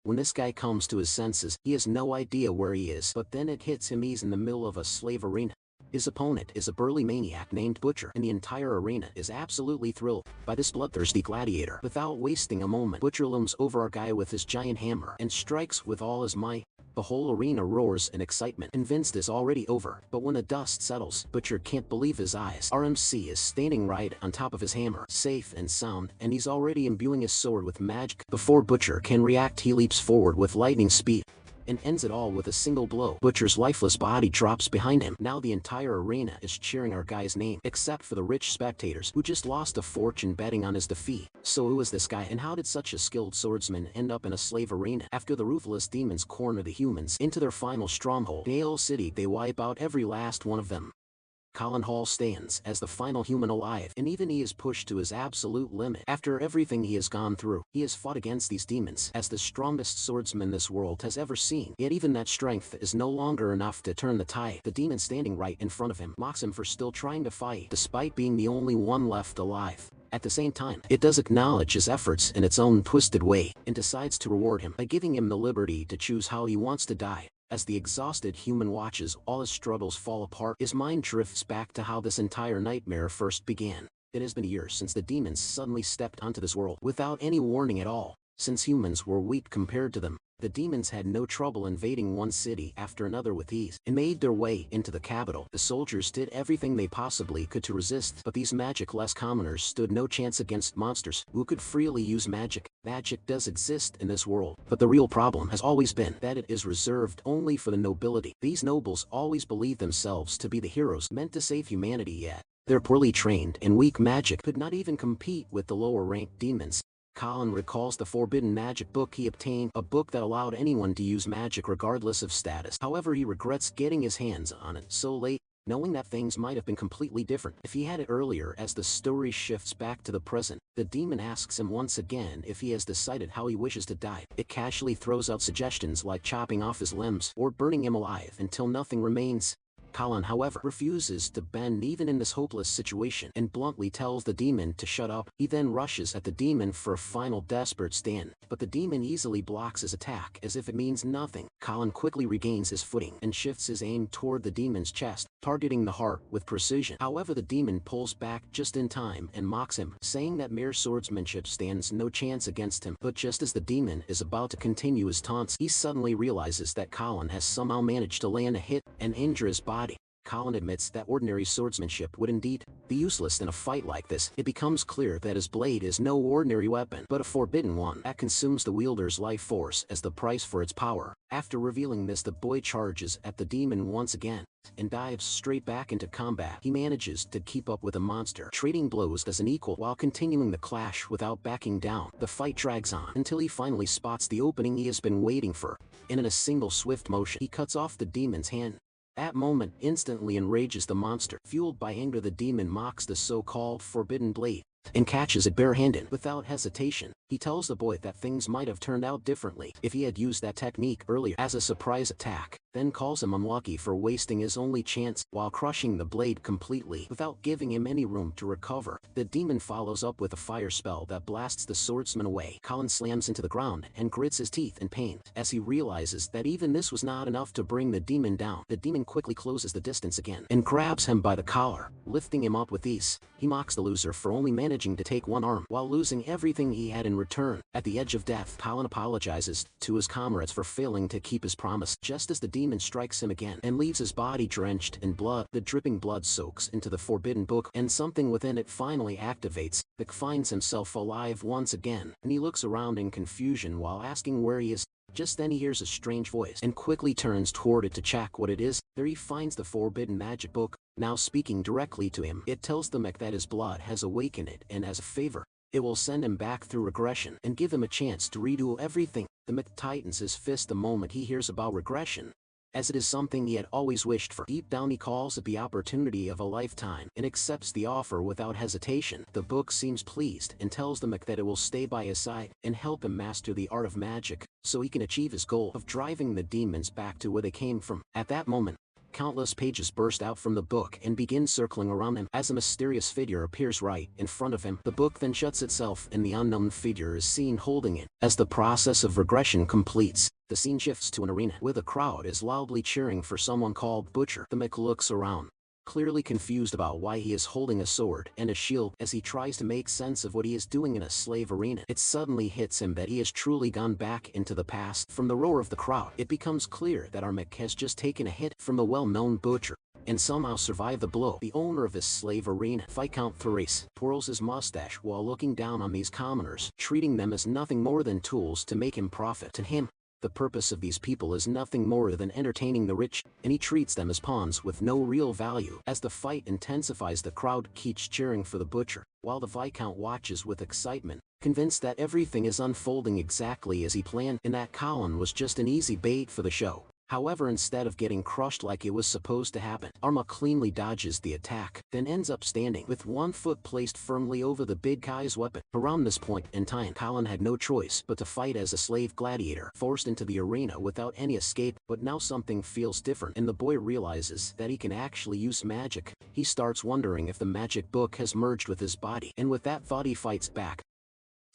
When this guy comes to his senses, he has no idea where he is, but then it hits him he's in the middle of a slave arena. His opponent is a burly maniac named Butcher, and the entire arena is absolutely thrilled by this bloodthirsty gladiator. Without wasting a moment, Butcher looms over our guy with his giant hammer and strikes with all his might. The whole arena roars in excitement, convinced it's already over. But when the dust settles, Butcher can't believe his eyes. RMC is standing right on top of his hammer, safe and sound, and he's already imbuing his sword with magic. Before Butcher can react, he leaps forward with lightning speed and ends it all with a single blow. Butcher's lifeless body drops behind him. Now the entire arena is cheering our guy's name, except for the rich spectators who just lost a fortune betting on his defeat. So who is this guy, and how did such a skilled swordsman end up in a slave arena? After the ruthless demons corner the humans into their final stronghold, Yahello City, they wipe out every last one of them. Colin Hall stands as the final human alive, and even he is pushed to his absolute limit. After everything he has gone through, he has fought against these demons as the strongest swordsman this world has ever seen. Yet even that strength is no longer enough to turn the tide. The demon standing right in front of him mocks him for still trying to fight, despite being the only one left alive. At the same time, it does acknowledge his efforts in its own twisted way, and decides to reward him by giving him the liberty to choose how he wants to die. As the exhausted human watches all his struggles fall apart, his mind drifts back to how this entire nightmare first began. It has been years since the demons suddenly stepped onto this world without any warning at all. Since humans were weak compared to them, the demons had no trouble invading one city after another with ease, and made their way into the capital. The soldiers did everything they possibly could to resist, but these magic-less commoners stood no chance against monsters who could freely use magic. Magic does exist in this world, but the real problem has always been that it is reserved only for the nobility. These nobles always believe themselves to be the heroes meant to save humanity, yet their poorly trained and weak magic could not even compete with the lower-ranked demons. Colin recalls the forbidden magic book he obtained, a book that allowed anyone to use magic regardless of status. However, he regrets getting his hands on it so late, knowing that things might have been completely different if he had it earlier. As the story shifts back to the present, the demon asks him once again if he has decided how he wishes to die. It casually throws out suggestions like chopping off his limbs or burning him alive until nothing remains. Colin, however, refuses to bend even in this hopeless situation and bluntly tells the demon to shut up. He then rushes at the demon for a final desperate stand, but the demon easily blocks his attack as if it means nothing. Colin quickly regains his footing and shifts his aim toward the demon's chest, targeting the heart with precision. However, the demon pulls back just in time and mocks him, saying that mere swordsmanship stands no chance against him. But just as the demon is about to continue his taunts, he suddenly realizes that Colin has somehow managed to land a hit and injure his body. Colin admits that ordinary swordsmanship would indeed be useless in a fight like this. It becomes clear that his blade is no ordinary weapon, but a forbidden one that consumes the wielder's life force as the price for its power. After revealing this, the boy charges at the demon once again and dives straight back into combat. He manages to keep up with the monster, trading blows as an equal while continuing the clash without backing down. The fight drags on until he finally spots the opening he has been waiting for, and in a single swift motion, he cuts off the demon's hand. That moment instantly enrages the monster. Fueled by anger, the demon mocks the so-called forbidden blade and catches it barehanded. Without hesitation, he tells the boy that things might have turned out differently if he had used that technique earlier as a surprise attack, then calls him unlucky for wasting his only chance while crushing the blade completely without giving him any room to recover. The demon follows up with a fire spell that blasts the swordsman away. Colin slams into the ground and grits his teeth in pain as he realizes that even this was not enough to bring the demon down. The demon quickly closes the distance again and grabs him by the collar, lifting him up with ease. He mocks the loser for only managing to take one arm while losing everything he had in return. At the edge of death, Colin apologizes to his comrades for failing to keep his promise. Just as the demon strikes him again and leaves his body drenched in blood, the dripping blood soaks into the forbidden book and something within it finally activates. Vic finds himself alive once again, and he looks around in confusion while asking where he is. Just then he hears a strange voice and quickly turns toward it to check what it is. There he finds the forbidden magic book, now speaking directly to him. It tells the mech that his blood has awakened it, and as a favor, it will send him back through regression and give him a chance to redo everything. The mech tightens his fist the moment he hears about regression, as it is something he had always wished for. Deep down he calls it the opportunity of a lifetime and accepts the offer without hesitation. The book seems pleased and tells the mech that it will stay by his side and help him master the art of magic so he can achieve his goal of driving the demons back to where they came from. At that moment, Countless pages burst out from the book and begin circling around him as a mysterious figure appears right in front of him. The book then shuts itself and the unknown figure is seen holding it. As the process of regression completes, the scene shifts to an arena where the crowd is loudly cheering for someone called Butcher. The mech looks around, clearly confused about why he is holding a sword and a shield as he tries to make sense of what he is doing in a slave arena. It suddenly hits him that he has truly gone back into the past. From the roar of the crowd, it becomes clear that our mech has just taken a hit from the well-known Butcher and somehow survived the blow. The owner of his slave arena, Viscount Thrace, twirls his mustache while looking down on these commoners, treating them as nothing more than tools to make him profit. To him, the purpose of these people is nothing more than entertaining the rich, and he treats them as pawns with no real value. As the fight intensifies, the crowd keeps cheering for the Butcher, while the Viscount watches with excitement, convinced that everything is unfolding exactly as he planned and that Colin was just an easy bait for the show. However, instead of getting crushed like it was supposed to happen, Arma cleanly dodges the attack, then ends up standing with one foot placed firmly over the big guy's weapon. Around this point in time, Colin had no choice but to fight as a slave gladiator, forced into the arena without any escape. But now something feels different, and the boy realizes that he can actually use magic. He starts wondering if the magic book has merged with his body, and with that thought he fights back,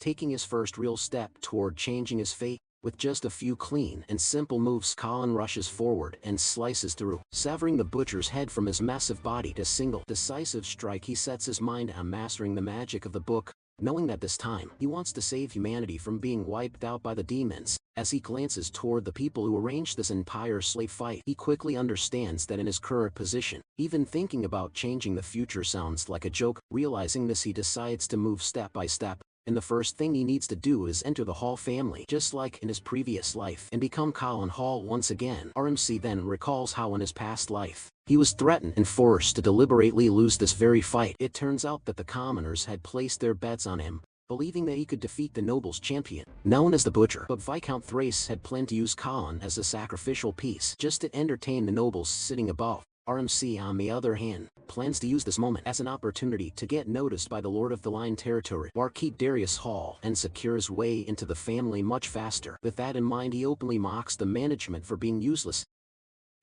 taking his first real step toward changing his fate. With just a few clean and simple moves, Colin rushes forward and slices through, severing the Butcher's head from his massive body. A single, decisive strike, he sets his mind on mastering the magic of the book, knowing that this time, he wants to save humanity from being wiped out by the demons. As he glances toward the people who arranged this entire slave fight, he quickly understands that in his current position, even thinking about changing the future sounds like a joke. Realizing this, he decides to move step by step, and the first thing he needs to do is enter the Hall family just like in his previous life and become Colin Hall once again. RMC then recalls how in his past life, he was threatened and forced to deliberately lose this very fight. It turns out that the commoners had placed their bets on him, believing that he could defeat the nobles' champion, known as the Butcher. But Viscount Thrace had planned to use Colin as a sacrificial piece just to entertain the nobles sitting above. RMC, on the other hand, plans to use this moment as an opportunity to get noticed by the Lord of the Line territory, Marquis Darius Hall, and secure his way into the family much faster. With that in mind, he openly mocks the management for being useless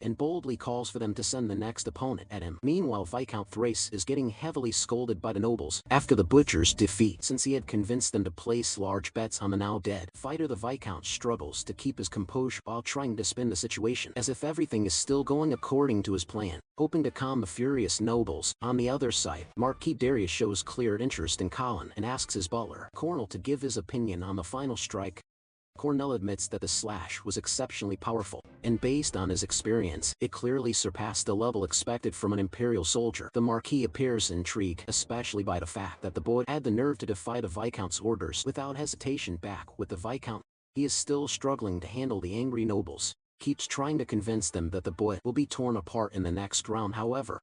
and boldly calls for them to send the next opponent at him. Meanwhile, Viscount Thrace is getting heavily scolded by the nobles after the Butcher's defeat, since he had convinced them to place large bets on the now dead fighter. The Viscount struggles to keep his composure while trying to spin the situation as if everything is still going according to his plan, hoping to calm the furious nobles. On the other side, Marquis Darius shows clear interest in Colin and asks his butler, Cornell, to give his opinion on the final strike. Cornell admits that the slash was exceptionally powerful, and based on his experience, it clearly surpassed the level expected from an Imperial soldier. The Marquis appears intrigued, especially by the fact that the boy had the nerve to defy the Viscount's orders without hesitation. Back with the Viscount, he is still struggling to handle the angry nobles, keeps trying to convince them that the boy will be torn apart in the next round. However,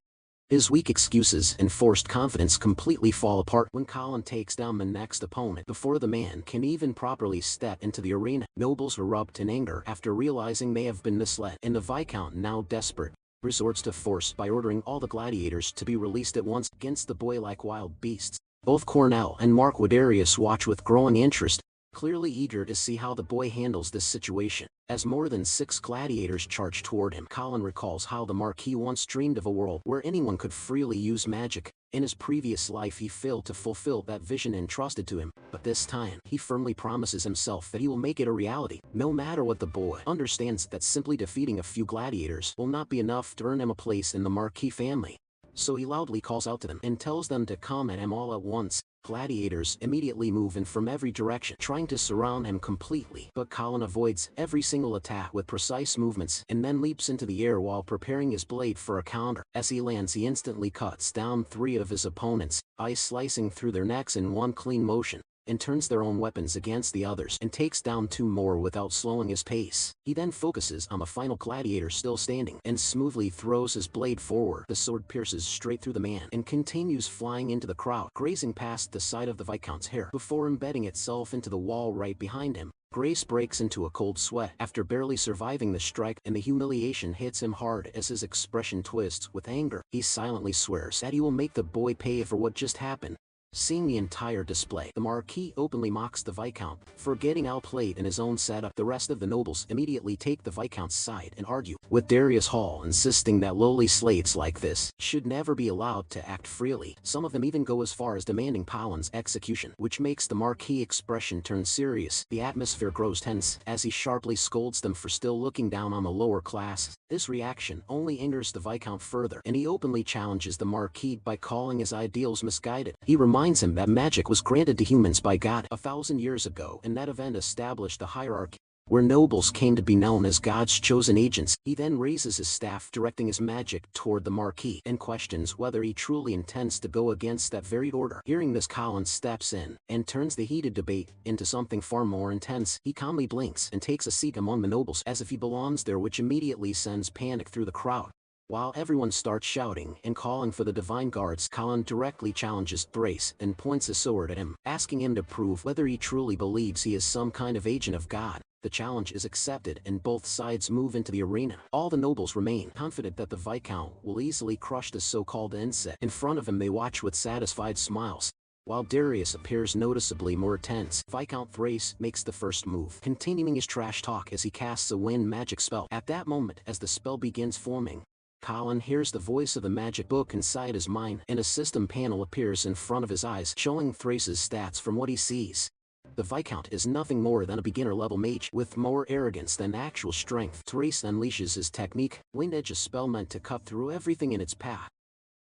his weak excuses and forced confidence completely fall apart when Colin takes down the next opponent before the man can even properly step into the arena. Nobles erupt in anger after realizing they have been misled, and the Viscount, now desperate, resorts to force by ordering all the gladiators to be released at once against the boy like wild beasts. Both Cornell and Marquis Darius watch with growing interest, clearly eager to see how the boy handles this situation. As more than 6 gladiators charge toward him, Colin recalls how the Marquis once dreamed of a world where anyone could freely use magic. In his previous life, he failed to fulfill that vision entrusted to him, but this time, he firmly promises himself that he will make it a reality, no matter what. The boy understands that simply defeating a few gladiators will not be enough to earn him a place in the Marquis family. So he loudly calls out to them and tells them to come at him all at once. Gladiators immediately move in from every direction, trying to surround him completely, but Colin avoids every single attack with precise movements and then leaps into the air while preparing his blade for a counter. As he lands, he instantly cuts down 3 of his opponents, slicing through their necks in one clean motion, and turns their own weapons against the others and takes down 2 more without slowing his pace. He then focuses on the final gladiator still standing and smoothly throws his blade forward. The sword pierces straight through the man and continues flying into the crowd, grazing past the side of the Viscount's hair before embedding itself into the wall right behind him. Grace breaks into a cold sweat after barely surviving the strike, and the humiliation hits him hard as his expression twists with anger. He silently swears that he will make the boy pay for what just happened, Seeing the entire display, the Marquis openly mocks the Viscount for getting outplayed in his own setup. The rest of the nobles immediately take the Viscount's side and argue with Darius Hall, insisting that lowly slaves like this should never be allowed to act freely. Some of them even go as far as demanding Palin's execution, which makes the Marquis' expression turn serious. The atmosphere grows tense as he sharply scolds them for still looking down on the lower class. This reaction only angers the Viscount further, and he openly challenges the Marquis by calling his ideals misguided. He reminds him that magic was granted to humans by God 1,000 years ago, and that event established a hierarchy where nobles came to be known as God's chosen agents. He then raises his staff, directing his magic toward the Marquis, and questions whether he truly intends to go against that very order. Hearing this, Colin steps in and turns the heated debate into something far more intense. He calmly blinks and takes a seat among the nobles as if he belongs there, which immediately sends panic through the crowd. While everyone starts shouting and calling for the divine guards, Colin directly challenges Thrace and points a sword at him, asking him to prove whether he truly believes he is some kind of agent of God. The challenge is accepted and both sides move into the arena. All the nobles remain confident that the Viscount will easily crush the so-called insect. In front of him they watch with satisfied smiles. While Darius appears noticeably more tense, Viscount Thrace makes the first move, continuing his trash talk as he casts a wind magic spell. At that moment, as the spell begins forming, Colin hears the voice of the magic book inside his mind, and a system panel appears in front of his eyes, showing Thrace's stats from what he sees. The Viscount is nothing more than a beginner-level mage with more arrogance than actual strength. Thrace unleashes his technique, Wind Edge, a spell meant to cut through everything in its path.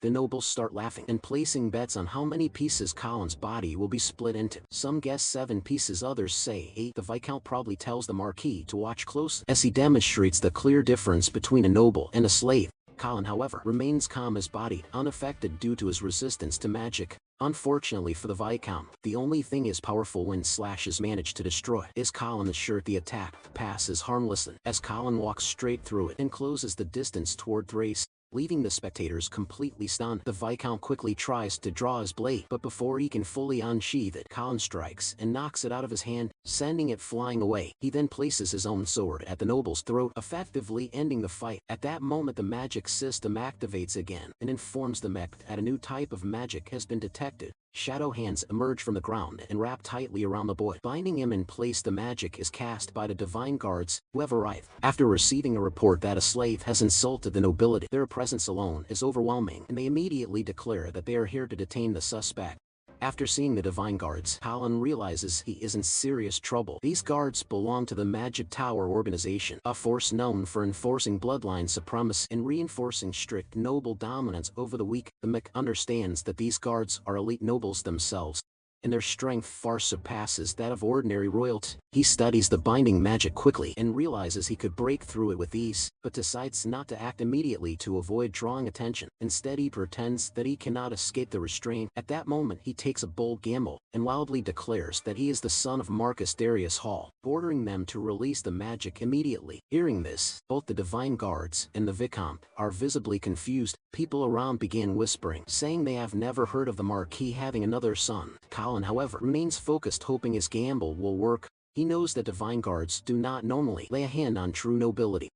The nobles start laughing and placing bets on how many pieces Colin's body will be split into. Some guess 7 pieces, others say 8. The Viscount probably tells the Marquis to watch close as he demonstrates the clear difference between a noble and a slave. Colin, however, remains calm, his body unaffected due to his resistance to magic. Unfortunately for the Viscount, the only thing his powerful wind slashes manage to destroy is Colin's shirt. The attack passes harmless as Colin walks straight through it and closes the distance toward Thrace, leaving the spectators completely stunned. The Viscount quickly tries to draw his blade, but before he can fully unsheath it, Colin strikes and knocks it out of his hand, sending it flying away. He then places his own sword at the noble's throat, effectively ending the fight. At that moment the magic system activates again and informs the mech that a new type of magic has been detected. Shadow hands emerge from the ground and wrap tightly around the boy, binding him in place. The magic is cast by the divine guards, who have arrived. After receiving a report that a slave has insulted the nobility, their presence alone is overwhelming, and they immediately declare that they are here to detain the suspect. After seeing the divine guards, Colin realizes he is in serious trouble. These guards belong to the Magic Tower organization, a force known for enforcing bloodline supremacy and reinforcing strict noble dominance over the weak. The mech understands that these guards are elite nobles themselves, and their strength far surpasses that of ordinary royalty. He studies the binding magic quickly and realizes he could break through it with ease, but decides not to act immediately to avoid drawing attention. Instead, he pretends that he cannot escape the restraint. At that moment, he takes a bold gamble and loudly declares that he is the son of Marcus Darius Hall, ordering them to release the magic immediately. Hearing this, both the divine guards and the Viscount are visibly confused. People around begin whispering, saying they have never heard of the Marquis having another son. Colin, however, remains focused, hoping his gamble will work. He knows that divine guards do not normally lay a hand on true nobility,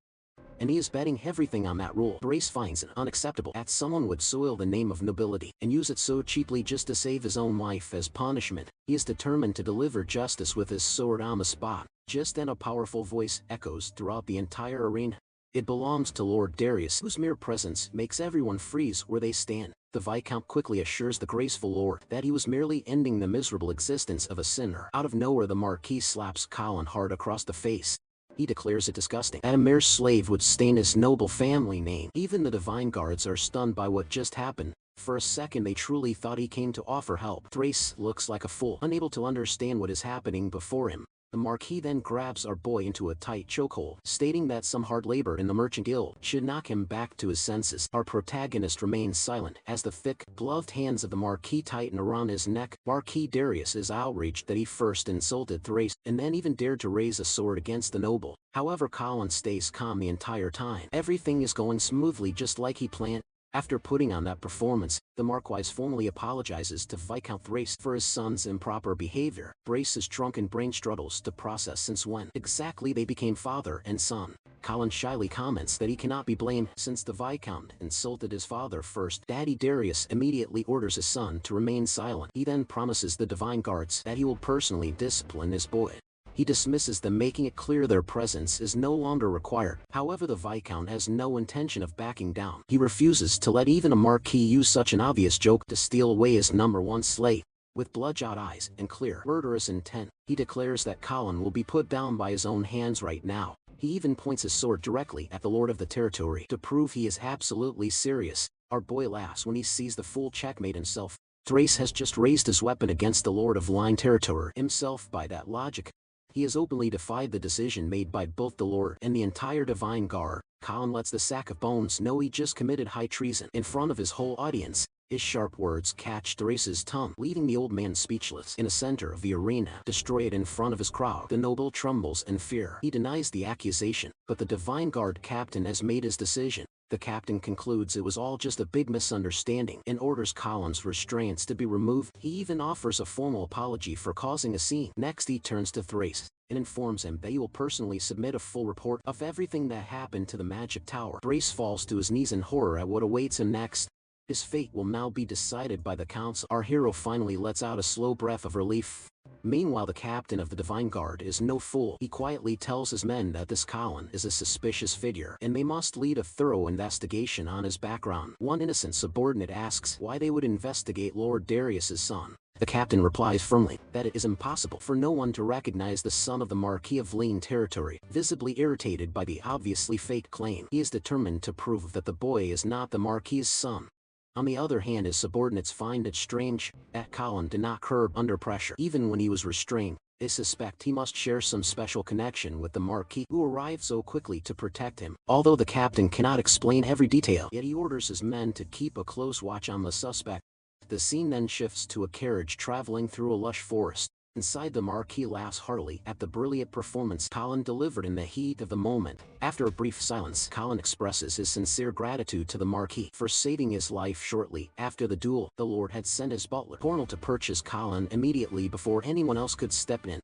and he is betting everything on that rule. Thrace finds it unacceptable that someone would soil the name of nobility and use it so cheaply just to save his own wife. As punishment, he is determined to deliver justice with his sword on the spot. Just then a powerful voice echoes throughout the entire arena. It belongs to Lord Darius, whose mere presence makes everyone freeze where they stand. The Viscount quickly assures the graceful lord that he was merely ending the miserable existence of a sinner. Out of nowhere, the Marquis slaps Colin hard across the face. He declares it disgusting that a mere slave would stain his noble family name. Even the divine guards are stunned by what just happened. For a second they truly thought he came to offer help. Thrace looks like a fool, unable to understand what is happening before him. The Marquis then grabs our boy into a tight chokehold, stating that some hard labor in the Merchant Guild should knock him back to his senses. Our protagonist remains silent as the thick, gloved hands of the Marquis tighten around his neck. Marquis Darius is outraged that he first insulted Thrace, and then even dared to raise a sword against the noble. However, Colin stays calm the entire time. Everything is going smoothly just like he planned. After putting on that performance, the Marquis formally apologizes to Viscount Thrace for his son's improper behavior. Thrace's drunken brain struggles to process since when exactly they became father and son. Colin shyly comments that he cannot be blamed since the Viscount insulted his father first. Daddy Darius immediately orders his son to remain silent. He then promises the Divine Guards that he will personally discipline his boy. He dismisses them, making it clear their presence is no longer required. However, the Viscount has no intention of backing down. He refuses to let even a Marquis use such an obvious joke to steal away his #1 slave. With bloodshot eyes and clear, murderous intent, he declares that Colin will be put down by his own hands right now. He even points his sword directly at the Lord of the Territory to prove he is absolutely serious. Our boy laughs when he sees the fool checkmate himself. Thrace has just raised his weapon against the Lord of Line Territory himself. By that logic, he has openly defied the decision made by both the Lord and the entire Divine Guard. Colin lets the sack of bones know he just committed high treason in front of his whole audience. His sharp words catch Thrace's tongue, leaving the old man speechless. In the center of the arena, destroy it in front of his crowd. The noble trembles in fear. He denies the accusation, but the Divine Guard captain has made his decision. The captain concludes it was all just a big misunderstanding and orders Colin's restraints to be removed. He even offers a formal apology for causing a scene. Next, he turns to Thrace and informs him that he will personally submit a full report of everything that happened to the Magic Tower. Thrace falls to his knees in horror at what awaits him next. His fate will now be decided by the council. Our hero finally lets out a slow breath of relief. Meanwhile, the captain of the Divine Guard is no fool. He quietly tells his men that this Colin is a suspicious figure, and they must lead a thorough investigation on his background. One innocent subordinate asks why they would investigate Lord Darius's son. The captain replies firmly that it is impossible for no one to recognize the son of the Marquis of Lean Territory. Visibly irritated by the obviously fake claim, he is determined to prove that the boy is not the Marquis's son. On the other hand, his subordinates find it strange that Colin did not curb under pressure. Even when he was restrained, they suspect he must share some special connection with the Marquis, who arrived so quickly to protect him. Although the captain cannot explain every detail, yet he orders his men to keep a close watch on the suspect. The scene then shifts to a carriage traveling through a lush forest. Inside, the Marquis laughs heartily at the brilliant performance Colin delivered in the heat of the moment. After a brief silence, Colin expresses his sincere gratitude to the Marquis for saving his life. Shortly after the duel, the Lord had sent his butler, Cornel, to purchase Colin immediately before anyone else could step in.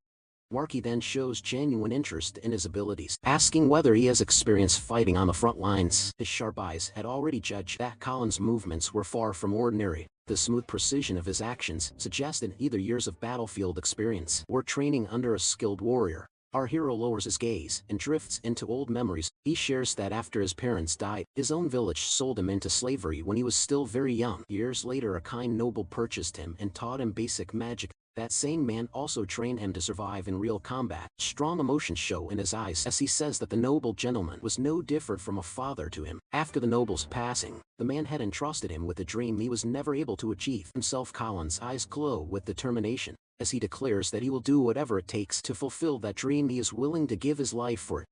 Marquis then shows genuine interest in his abilities, asking whether he has experience fighting on the front lines. His sharp eyes had already judged that Colin's movements were far from ordinary. The smooth precision of his actions suggested either years of battlefield experience or training under a skilled warrior. Our hero lowers his gaze and drifts into old memories. He shares that after his parents died, his own village sold him into slavery when he was still very young. Years later, a kind noble purchased him and taught him basic magic. That same man also trained him to survive in real combat. Strong emotions show in his eyes as he says that the noble gentleman was no different from a father to him. After the noble's passing, the man had entrusted him with a dream he was never able to achieve himself. Colin's eyes glow with determination as he declares that he will do whatever it takes to fulfill that dream. He is willing to give his life for it.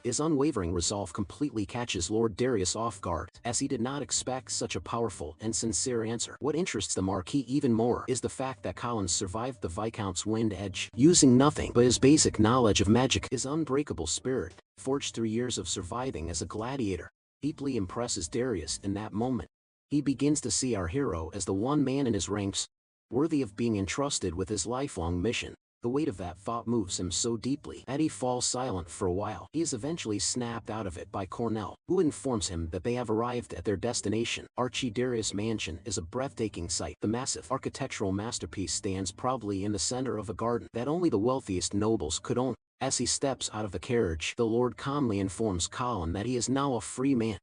His unwavering resolve completely catches Lord Darius off guard, as he did not expect such a powerful and sincere answer. What interests the Marquis even more is the fact that Colin survived the Viscount's wind edge, using nothing but his basic knowledge of magic. His unbreakable spirit, forged through years of surviving as a gladiator, deeply impresses Darius in that moment. He begins to see our hero as the one man in his ranks, worthy of being entrusted with his lifelong mission. The weight of that thought moves him so deeply that he falls silent for a while. He is eventually snapped out of it by Cornel, who informs him that they have arrived at their destination. Archidarius Mansion is a breathtaking sight. The massive architectural masterpiece stands proudly in the center of a garden that only the wealthiest nobles could own. As he steps out of the carriage, the Lord calmly informs Colin that he is now a free man.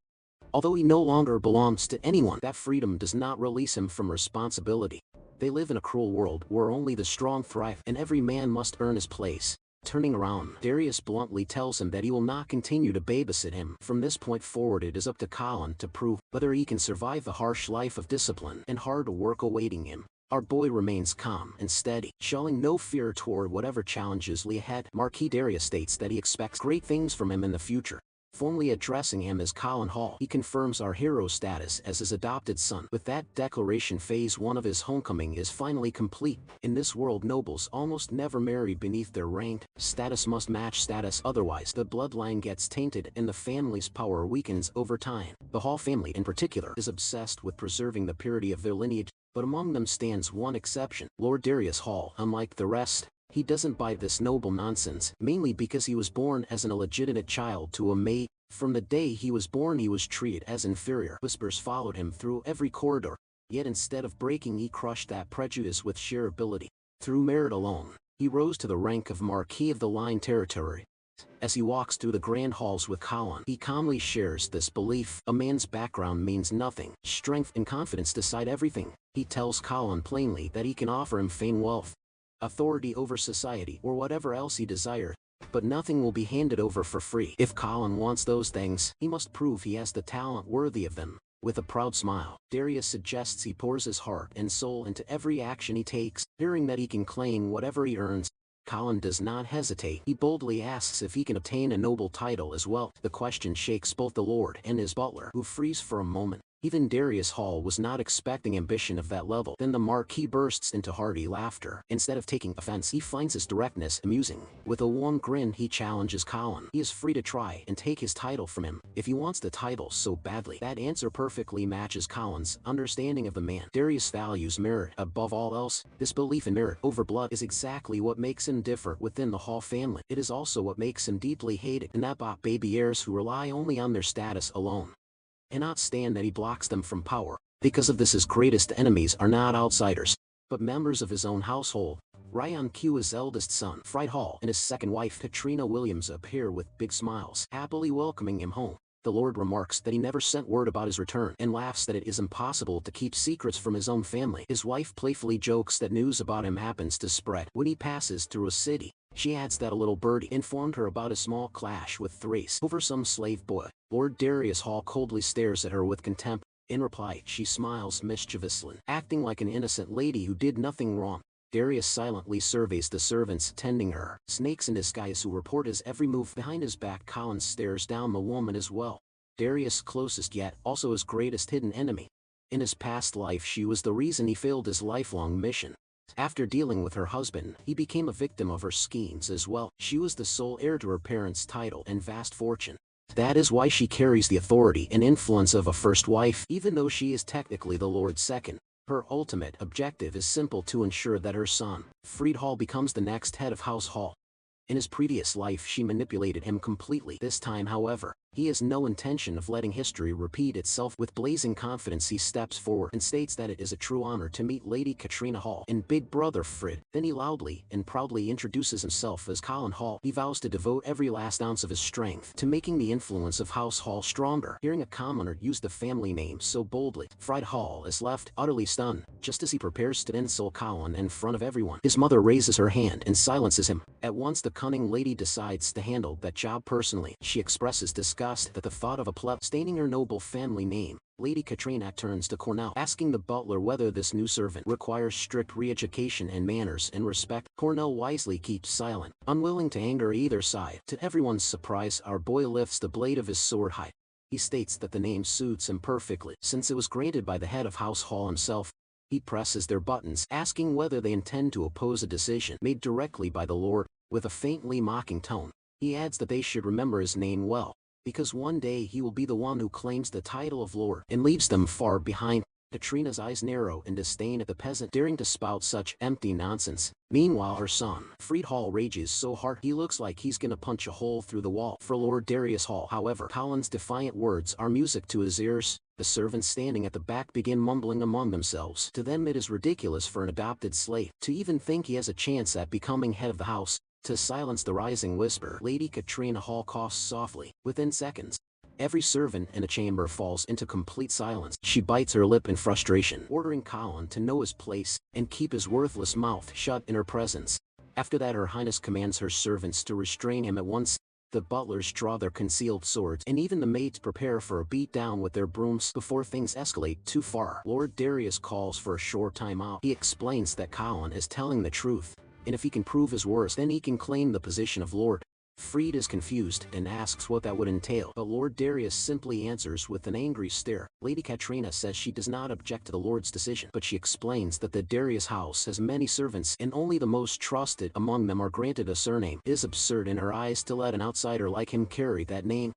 Although he no longer belongs to anyone, that freedom does not release him from responsibility. They live in a cruel world where only the strong thrive, and every man must earn his place. Turning around, Darius bluntly tells him that he will not continue to babysit him. From this point forward, it is up to Colin to prove whether he can survive the harsh life of discipline and hard work awaiting him. Our boy remains calm and steady, showing no fear toward whatever challenges lie ahead. Marquis Darius states that he expects great things from him in the future. Formally addressing him as Colin Hall, he confirms our hero's status as his adopted son. With that declaration, phase 1 of his homecoming is finally complete. In this world, nobles almost never marry beneath their rank. Status must match status, otherwise the bloodline gets tainted and the family's power weakens over time. The Hall family in particular is obsessed with preserving the purity of their lineage, but among them stands one exception. Lord Darius Hall, unlike the rest, He doesn't buy this noble nonsense, mainly because he was born as an illegitimate child to a maid. From the day he was born he was treated as inferior. Whispers followed him through every corridor, yet instead of breaking he crushed that prejudice with sheer ability. Through merit alone, he rose to the rank of Marquis of the Line territory. As he walks through the grand halls with Colin, he calmly shares this belief: a man's background means nothing. Strength and confidence decide everything. He tells Colin plainly that he can offer him fame, wealth, authority over society, or whatever else he desires, but nothing will be handed over for free. If Colin wants those things, he must prove he has the talent worthy of them. With a proud smile, Darius suggests he pours his heart and soul into every action he takes, fearing that he can claim whatever he earns. Colin does not hesitate. He boldly asks if he can obtain a noble title as well. The question shakes both the Lord and his butler, who freeze for a moment. Even Darius Hall was not expecting ambition of that level. Then the Marquis bursts into hearty laughter. Instead of taking offense, he finds his directness amusing. With a warm grin he challenges Colin. He is free to try and take his title from him, if he wants the title so badly. That answer perfectly matches Colin's understanding of the man. Darius values merit above all else. This belief in merit over blood is exactly what makes him differ within the Hall family. It is also what makes him deeply hated. The Nabob baby heirs who rely only on their status alone cannot stand that he blocks them from power. Because of this, his greatest enemies are not outsiders, but members of his own household. Ryan Q's eldest son, Fried Hall, and his second wife, Katrina Williams, appear with big smiles, happily welcoming him home. The Lord remarks that he never sent word about his return, and laughs that it is impossible to keep secrets from his own family. His wife playfully jokes that news about him happens to spread when he passes through a city. She adds that a little birdie informed her about a small clash with Thrace over some slave boy. Lord Darius Hall coldly stares at her with contempt. In reply, she smiles mischievously, acting like an innocent lady who did nothing wrong. Darius silently surveys the servants tending her, snakes in disguise who report his every move. Behind his back, Colin stares down the woman as well. Darius' closest yet also his greatest hidden enemy. In his past life she was the reason he failed his lifelong mission. After dealing with her husband, he became a victim of her schemes as well. She was the sole heir to her parents' title and vast fortune. That is why she carries the authority and influence of a first wife, even though she is technically the Lord's second. Her ultimate objective is simple: to ensure that her son, Fried Hall, becomes the next head of House Hall. In his previous life she manipulated him completely. This time, however, he has no intention of letting history repeat itself. With blazing confidence he steps forward and states that it is a true honor to meet Lady Katrina Hall and Big Brother Fried. Then he loudly and proudly introduces himself as Colin Hall. He vows to devote every last ounce of his strength to making the influence of House Hall stronger. Hearing a commoner use the family name so boldly, Fried Hall is left utterly stunned. Just as he prepares to insult Colin in front of everyone, his mother raises her hand and silences him. At once the cunning lady decides to handle that job personally. She expresses disgust at the thought of a pleb staining her noble family name. Lady Katrina turns to Cornell, asking the butler whether this new servant requires strict re-education and manners and respect. Cornell wisely keeps silent, unwilling to anger either side. To everyone's surprise, our boy lifts the blade of his sword high. He states that the name suits him perfectly, since it was granted by the head of House Hall himself. He presses their buttons, asking whether they intend to oppose a decision made directly by the Lord. With a faintly mocking tone, he adds that they should remember his name well, because one day he will be the one who claims the title of Lord and leaves them far behind. Katrina's eyes narrow in disdain at the peasant daring to spout such empty nonsense. Meanwhile her son, Fried Hall, rages so hard he looks like he's gonna punch a hole through the wall. For Lord Darius Hall, however, Colin's defiant words are music to his ears. The servants standing at the back begin mumbling among themselves. To them it is ridiculous for an adopted slave to even think he has a chance at becoming head of the house. To silence the rising whisper, Lady Katrina Hall coughs softly. Within seconds, every servant in the chamber falls into complete silence. She bites her lip in frustration, ordering Colin to know his place and keep his worthless mouth shut in her presence. After that, Her Highness commands her servants to restrain him at once. The butlers draw their concealed swords, and even the maids prepare for a beatdown with their brooms before things escalate too far. Lord Darius calls for a short time out. He explains that Colin is telling the truth, and if he can prove his words, then he can claim the position of Lord. Fried is confused and asks what that would entail, but Lord Darius simply answers with an angry stare. Lady Katrina says she does not object to the Lord's decision, but she explains that the Darius house has many servants and only the most trusted among them are granted a surname. It is absurd in her eyes to let an outsider like him carry that name.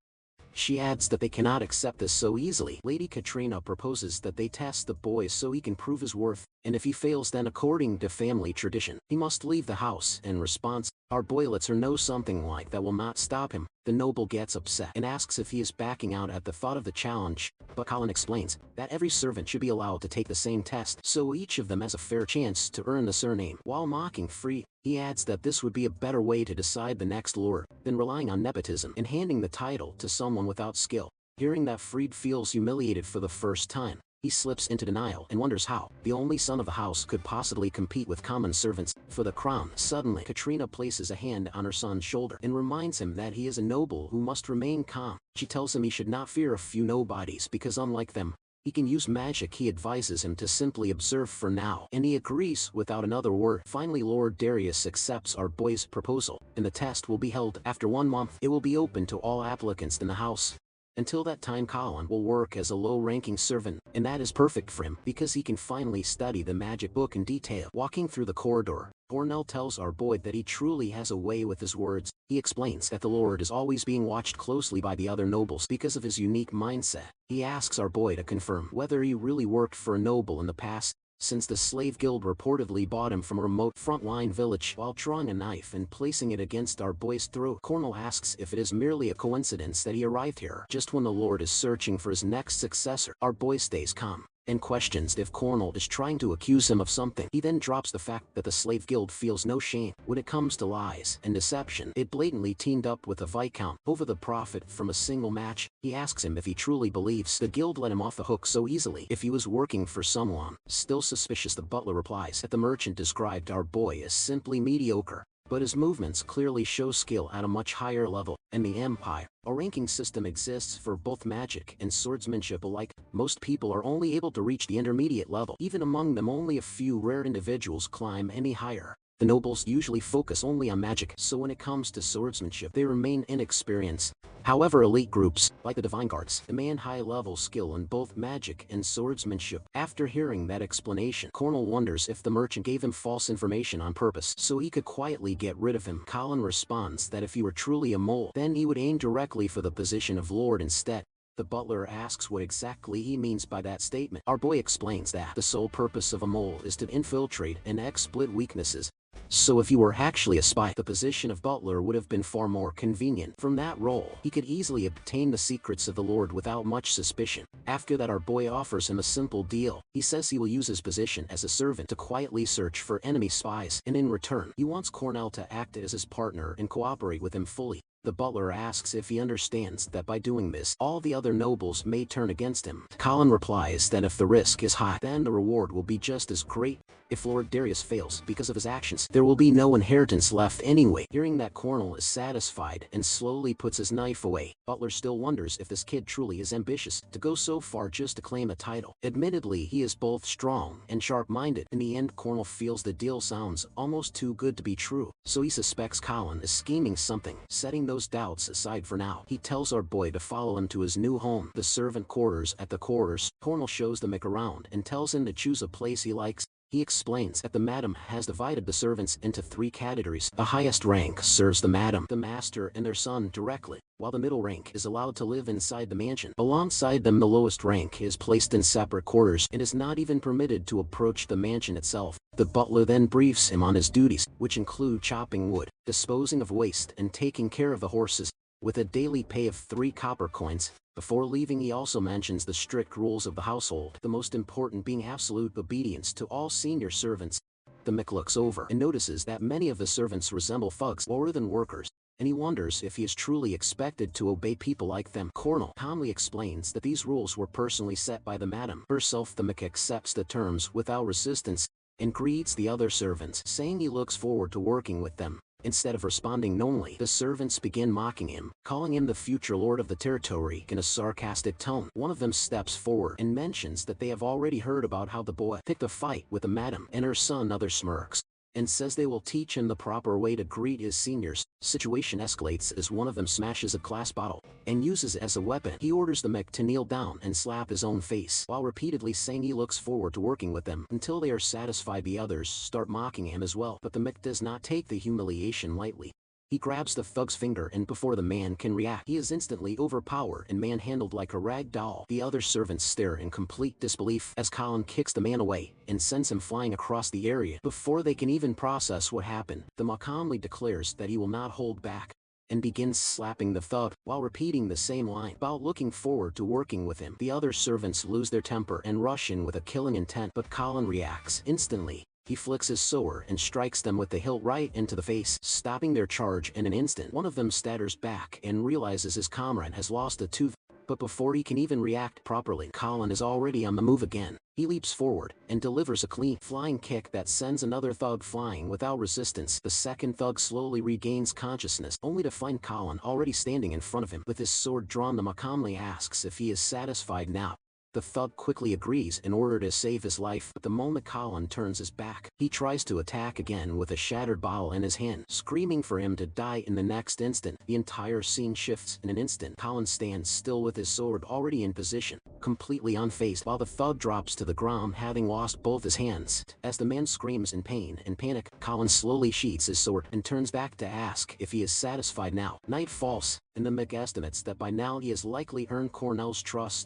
She adds that they cannot accept this so easily. Lady Katrina proposes that they test the boy so he can prove his worth, and if he fails then according to family tradition, he must leave the house. In response, our boy lets her know something like that will not stop him. The noble gets upset and asks if he is backing out at the thought of the challenge, but Colin explains that every servant should be allowed to take the same test so each of them has a fair chance to earn the surname. While mocking Free, he adds that this would be a better way to decide the next lord than relying on nepotism and handing the title to someone without skill. Hearing that Freed feels humiliated for the first time, he slips into denial and wonders how the only son of the house could possibly compete with common servants for the crown. Suddenly, Katrina places a hand on her son's shoulder and reminds him that he is a noble who must remain calm. She tells him he should not fear a few nobodies because unlike them, he can use magic. He advises him to simply observe for now, and he agrees without another word. Finally, Lord Darius accepts our boy's proposal, and the test will be held after 1 month. It will be open to all applicants in the house. Until that time, Colin will work as a low-ranking servant, and that is perfect for him because he can finally study the magic book in detail. Walking through the corridor, Cornell tells our boy that he truly has a way with his words. He explains that the Lord is always being watched closely by the other nobles because of his unique mindset. He asks our boy to confirm whether he really worked for a noble in the past, since the slave guild reportedly bought him from a remote frontline village. While drawing a knife and placing it against our boy's throat, Cornell asks if it is merely a coincidence that he arrived here just when the Lord is searching for his next successor. Our boy stays calm and questions if Cornell is trying to accuse him of something. He then drops the fact that the slave guild feels no shame when it comes to lies and deception. It blatantly teamed up with a Viscount over the profit from a single match. He asks him if he truly believes the guild let him off the hook so easily if he was working for someone still suspicious. The butler replies that the merchant described our boy as simply mediocre, but his movements clearly show skill at a much higher level. In the Empire, a ranking system exists for both magic and swordsmanship alike. Most people are only able to reach the intermediate level. Even among them, only a few rare individuals climb any higher. The nobles usually focus only on magic, so when it comes to swordsmanship, they remain inexperienced. However, elite groups, like the Divine Guards, demand high-level skill in both magic and swordsmanship. After hearing that explanation, Cornell wonders if the merchant gave him false information on purpose so he could quietly get rid of him. Colin responds that if he were truly a mole, then he would aim directly for the position of lord instead. The butler asks what exactly he means by that statement. Our boy explains that the sole purpose of a mole is to infiltrate and exploit weaknesses. So if he were actually a spy, the position of butler would have been far more convenient. From that role, he could easily obtain the secrets of the Lord without much suspicion. After that, our boy offers him a simple deal. He says he will use his position as a servant to quietly search for enemy spies, and in return, he wants Cornell to act as his partner and cooperate with him fully. The butler asks if he understands that by doing this, all the other nobles may turn against him. Colin replies that if the risk is high, then the reward will be just as great. If Lord Darius fails because of his actions, there will be no inheritance left anyway. Hearing that, Cornell is satisfied and slowly puts his knife away. Butler still wonders if this kid truly is ambitious to go so far just to claim a title. Admittedly, he is both strong and sharp-minded. In the end, Cornell feels the deal sounds almost too good to be true, so he suspects Colin is scheming something. Setting those doubts aside for now, he tells our boy to follow him to his new home, the servant quarters. At the quarters, Cornell shows the Mick around and tells him to choose a place he likes. He explains that the madam has divided the servants into 3 categories. The highest rank serves the madam, the master, and their son directly, while the middle rank is allowed to live inside the mansion. Alongside them, the lowest rank is placed in separate quarters and is not even permitted to approach the mansion itself. The butler then briefs him on his duties, which include chopping wood, disposing of waste, and taking care of the horses, with a daily pay of 3 copper coins. Before leaving, he also mentions the strict rules of the household, the most important being absolute obedience to all senior servants. The Mick looks over and notices that many of the servants resemble thugs lower than workers, and he wonders if he is truly expected to obey people like them. Cornell calmly explains that these rules were personally set by the madam herself. The Mick accepts the terms without resistance and greets the other servants, saying he looks forward to working with them. Instead of responding knowingly, the servants begin mocking him, calling him the future lord of the territory in a sarcastic tone. One of them steps forward and mentions that they have already heard about how the boy picked a fight with the madam and her son. Other smirks and says they will teach him the proper way to greet his seniors. Situation escalates as one of them smashes a glass bottle and uses it as a weapon. He orders the Mick to kneel down and slap his own face, while repeatedly saying he looks forward to working with them. Until they are satisfied, the others start mocking him as well, but the Mick does not take the humiliation lightly. He grabs the thug's finger and before the man can react, he is instantly overpowered and manhandled like a rag doll. The other servants stare in complete disbelief as Colin kicks the man away and sends him flying across the area. Before they can even process what happened, the man calmly declares that he will not hold back and begins slapping the thug while repeating the same line about looking forward to working with him. The other servants lose their temper and rush in with a killing intent, but Colin reacts instantly. He flicks his sword and strikes them with the hilt right into the face, stopping their charge in an instant. One of them staggers back and realizes his comrade has lost a tooth, but before he can even react properly, Colin is already on the move again. He leaps forward and delivers a clean flying kick that sends another thug flying without resistance. The second thug slowly regains consciousness, only to find Colin already standing in front of him with his sword drawn. The man calmly asks if he is satisfied now. The thug quickly agrees in order to save his life, but the moment Colin turns his back, he tries to attack again with a shattered bottle in his hand, screaming for him to die in the next instant. The entire scene shifts in an instant. Colin stands still with his sword already in position, completely unfazed, while the thug drops to the ground having lost both his hands. As the man screams in pain and panic, Colin slowly sheathes his sword and turns back to ask if he is satisfied now. Night falls, and the Mick estimates that by now he has likely earned Cornell's trust.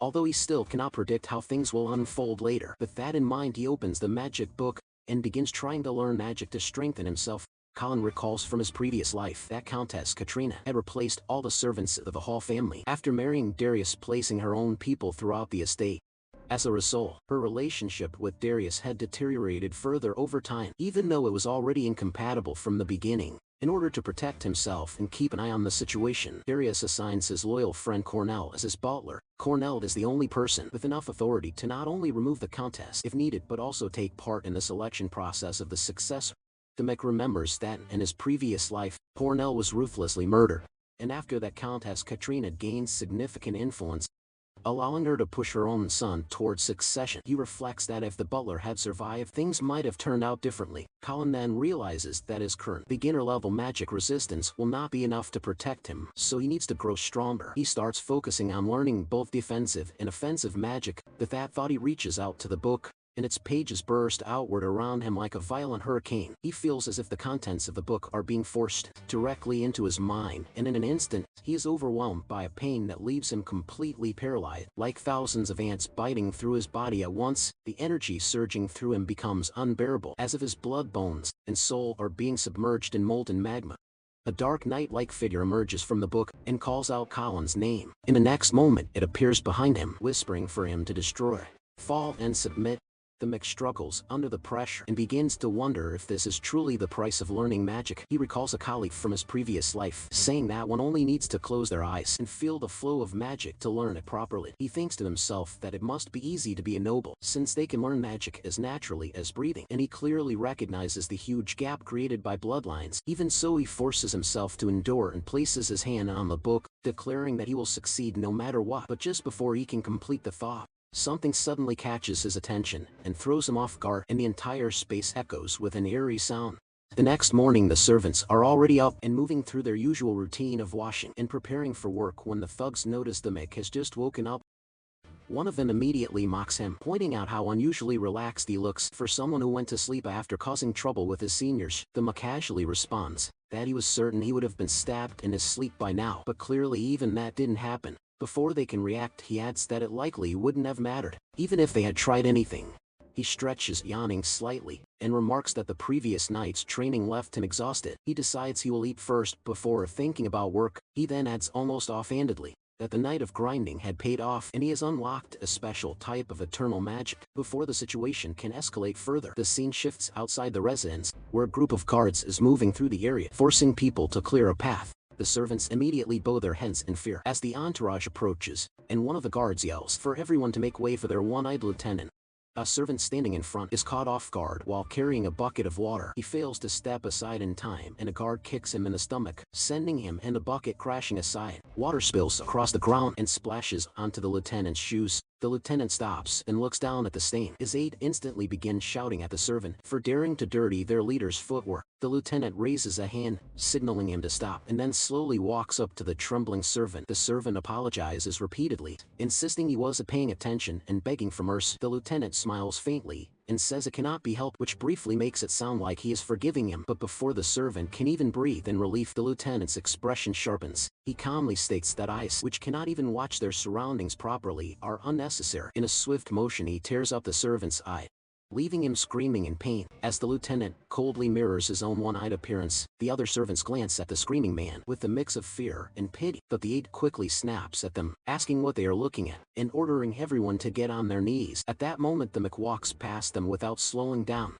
Although he still cannot predict how things will unfold later. With that in mind, he opens the magic book and begins trying to learn magic to strengthen himself. Colin recalls from his previous life that Countess Katrina had replaced all the servants of the Hall family after marrying Darius, placing her own people throughout the estate. As a result, her relationship with Darius had deteriorated further over time, even though it was already incompatible from the beginning. In order to protect himself and keep an eye on the situation, Darius assigns his loyal friend Cornell as his butler. Cornell is the only person with enough authority to not only remove the Countess if needed but also take part in the selection process of the successor. Demek remembers that in his previous life, Cornell was ruthlessly murdered, and after that Countess Katrina gained significant influence, allowing her to push her own son towards succession. He reflects that if the butler had survived, things might have turned out differently. Colin then realizes that his current beginner-level magic resistance will not be enough to protect him, so he needs to grow stronger. He starts focusing on learning both defensive and offensive magic. With that thought, he reaches out to the book, and its pages burst outward around him like a violent hurricane. He feels as if the contents of the book are being forced directly into his mind, and in an instant, he is overwhelmed by a pain that leaves him completely paralyzed. Like thousands of ants biting through his body at once, the energy surging through him becomes unbearable, as if his blood, bones, and soul are being submerged in molten magma. A dark knight-like figure emerges from the book and calls out Colin's name. In the next moment, it appears behind him, whispering for him to destroy, fall, and submit. The Mick struggles under the pressure and begins to wonder if this is truly the price of learning magic. He recalls a colleague from his previous life saying that one only needs to close their eyes and feel the flow of magic to learn it properly. He thinks to himself that it must be easy to be a noble, since they can learn magic as naturally as breathing, and he clearly recognizes the huge gap created by bloodlines. Even so, he forces himself to endure and places his hand on the book, declaring that he will succeed no matter what. But just before he can complete the thought, something suddenly catches his attention and throws him off guard, and the entire space echoes with an eerie sound. The next morning, the servants are already up and moving through their usual routine of washing and preparing for work when the thugs notice the Mick has just woken up. One of them immediately mocks him, pointing out how unusually relaxed he looks for someone who went to sleep after causing trouble with his seniors. The Mick casually responds that he was certain he would have been stabbed in his sleep by now, but clearly even that didn't happen. Before they can react, he adds that it likely wouldn't have mattered, even if they had tried anything. He stretches, yawning slightly, and remarks that the previous night's training left him exhausted. He decides he will eat first before thinking about work. He then adds almost offhandedly that the night of grinding had paid off and he has unlocked a special type of eternal magic. Before the situation can escalate further, the scene shifts outside the residence, where a group of guards is moving through the area, forcing people to clear a path. The servants immediately bow their heads in fear as the entourage approaches, and one of the guards yells for everyone to make way for their one-eyed lieutenant. A servant standing in front is caught off guard while carrying a bucket of water. He fails to step aside in time, and a guard kicks him in the stomach, sending him and the bucket crashing aside. Water spills across the ground and splashes onto the lieutenant's shoes. The lieutenant stops and looks down at the stain. His aide instantly begins shouting at the servant for daring to dirty their leader's footwear. The lieutenant raises a hand, signaling him to stop, and then slowly walks up to the trembling servant. The servant apologizes repeatedly, insisting he wasn't paying attention and begging for mercy. The lieutenant smiles faintly and says it cannot be helped, which briefly makes it sound like he is forgiving him. But before the servant can even breathe in relief, the lieutenant's expression sharpens. He calmly states that eyes, which cannot even watch their surroundings properly, are unnecessary. In a swift motion he tears up the servant's eye, leaving him screaming in pain. As the lieutenant coldly mirrors his own one-eyed appearance, the other servants glance at the screaming man with a mix of fear and pity, but the aide quickly snaps at them, asking what they are looking at, and ordering everyone to get on their knees. At that moment the Mech walks past them without slowing down,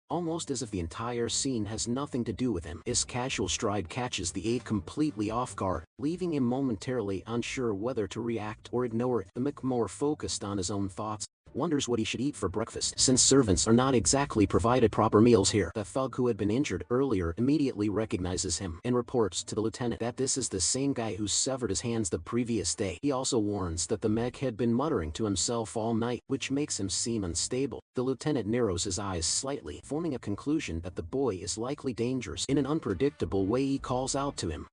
almost as if the entire scene has nothing to do with him. His casual stride catches the aide completely off guard, leaving him momentarily unsure whether to react or ignore it. The Mech, more focused on his own thoughts, wonders what he should eat for breakfast, since servants are not exactly provided proper meals here. The thug who had been injured earlier immediately recognizes him and reports to the lieutenant that this is the same guy who severed his hands the previous day. He also warns that the Mech had been muttering to himself all night, which makes him seem unstable. The lieutenant narrows his eyes slightly, forming a conclusion that the boy is likely dangerous. In an unpredictable way he calls out to him.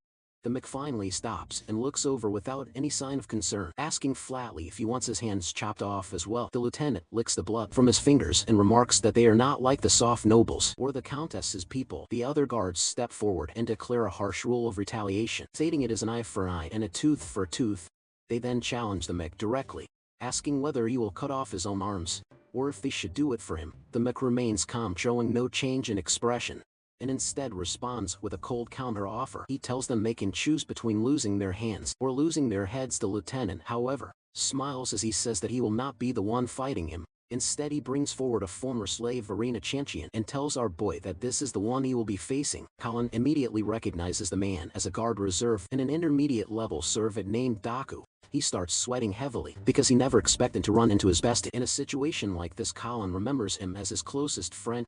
The Mech finally stops and looks over without any sign of concern, asking flatly if he wants his hands chopped off as well. The lieutenant licks the blood from his fingers and remarks that they are not like the soft nobles or the countess's people. The other guards step forward and declare a harsh rule of retaliation, stating it is an eye for an eye and a tooth for a tooth. They then challenge the Mech directly, asking whether he will cut off his own arms, or if they should do it for him. The Mech remains calm, showing no change in expression, and instead responds with a cold counter-offer. He tells them they can choose between losing their hands or losing their heads. The lieutenant, however, smiles as he says that he will not be the one fighting him. Instead he brings forward a former slave arena champion and tells our boy that this is the one he will be facing. Colin immediately recognizes the man as a guard reserve and an intermediate level servant named Daku. He starts sweating heavily because he never expected to run into his bestie. In a situation like this, Colin remembers him as his closest friend,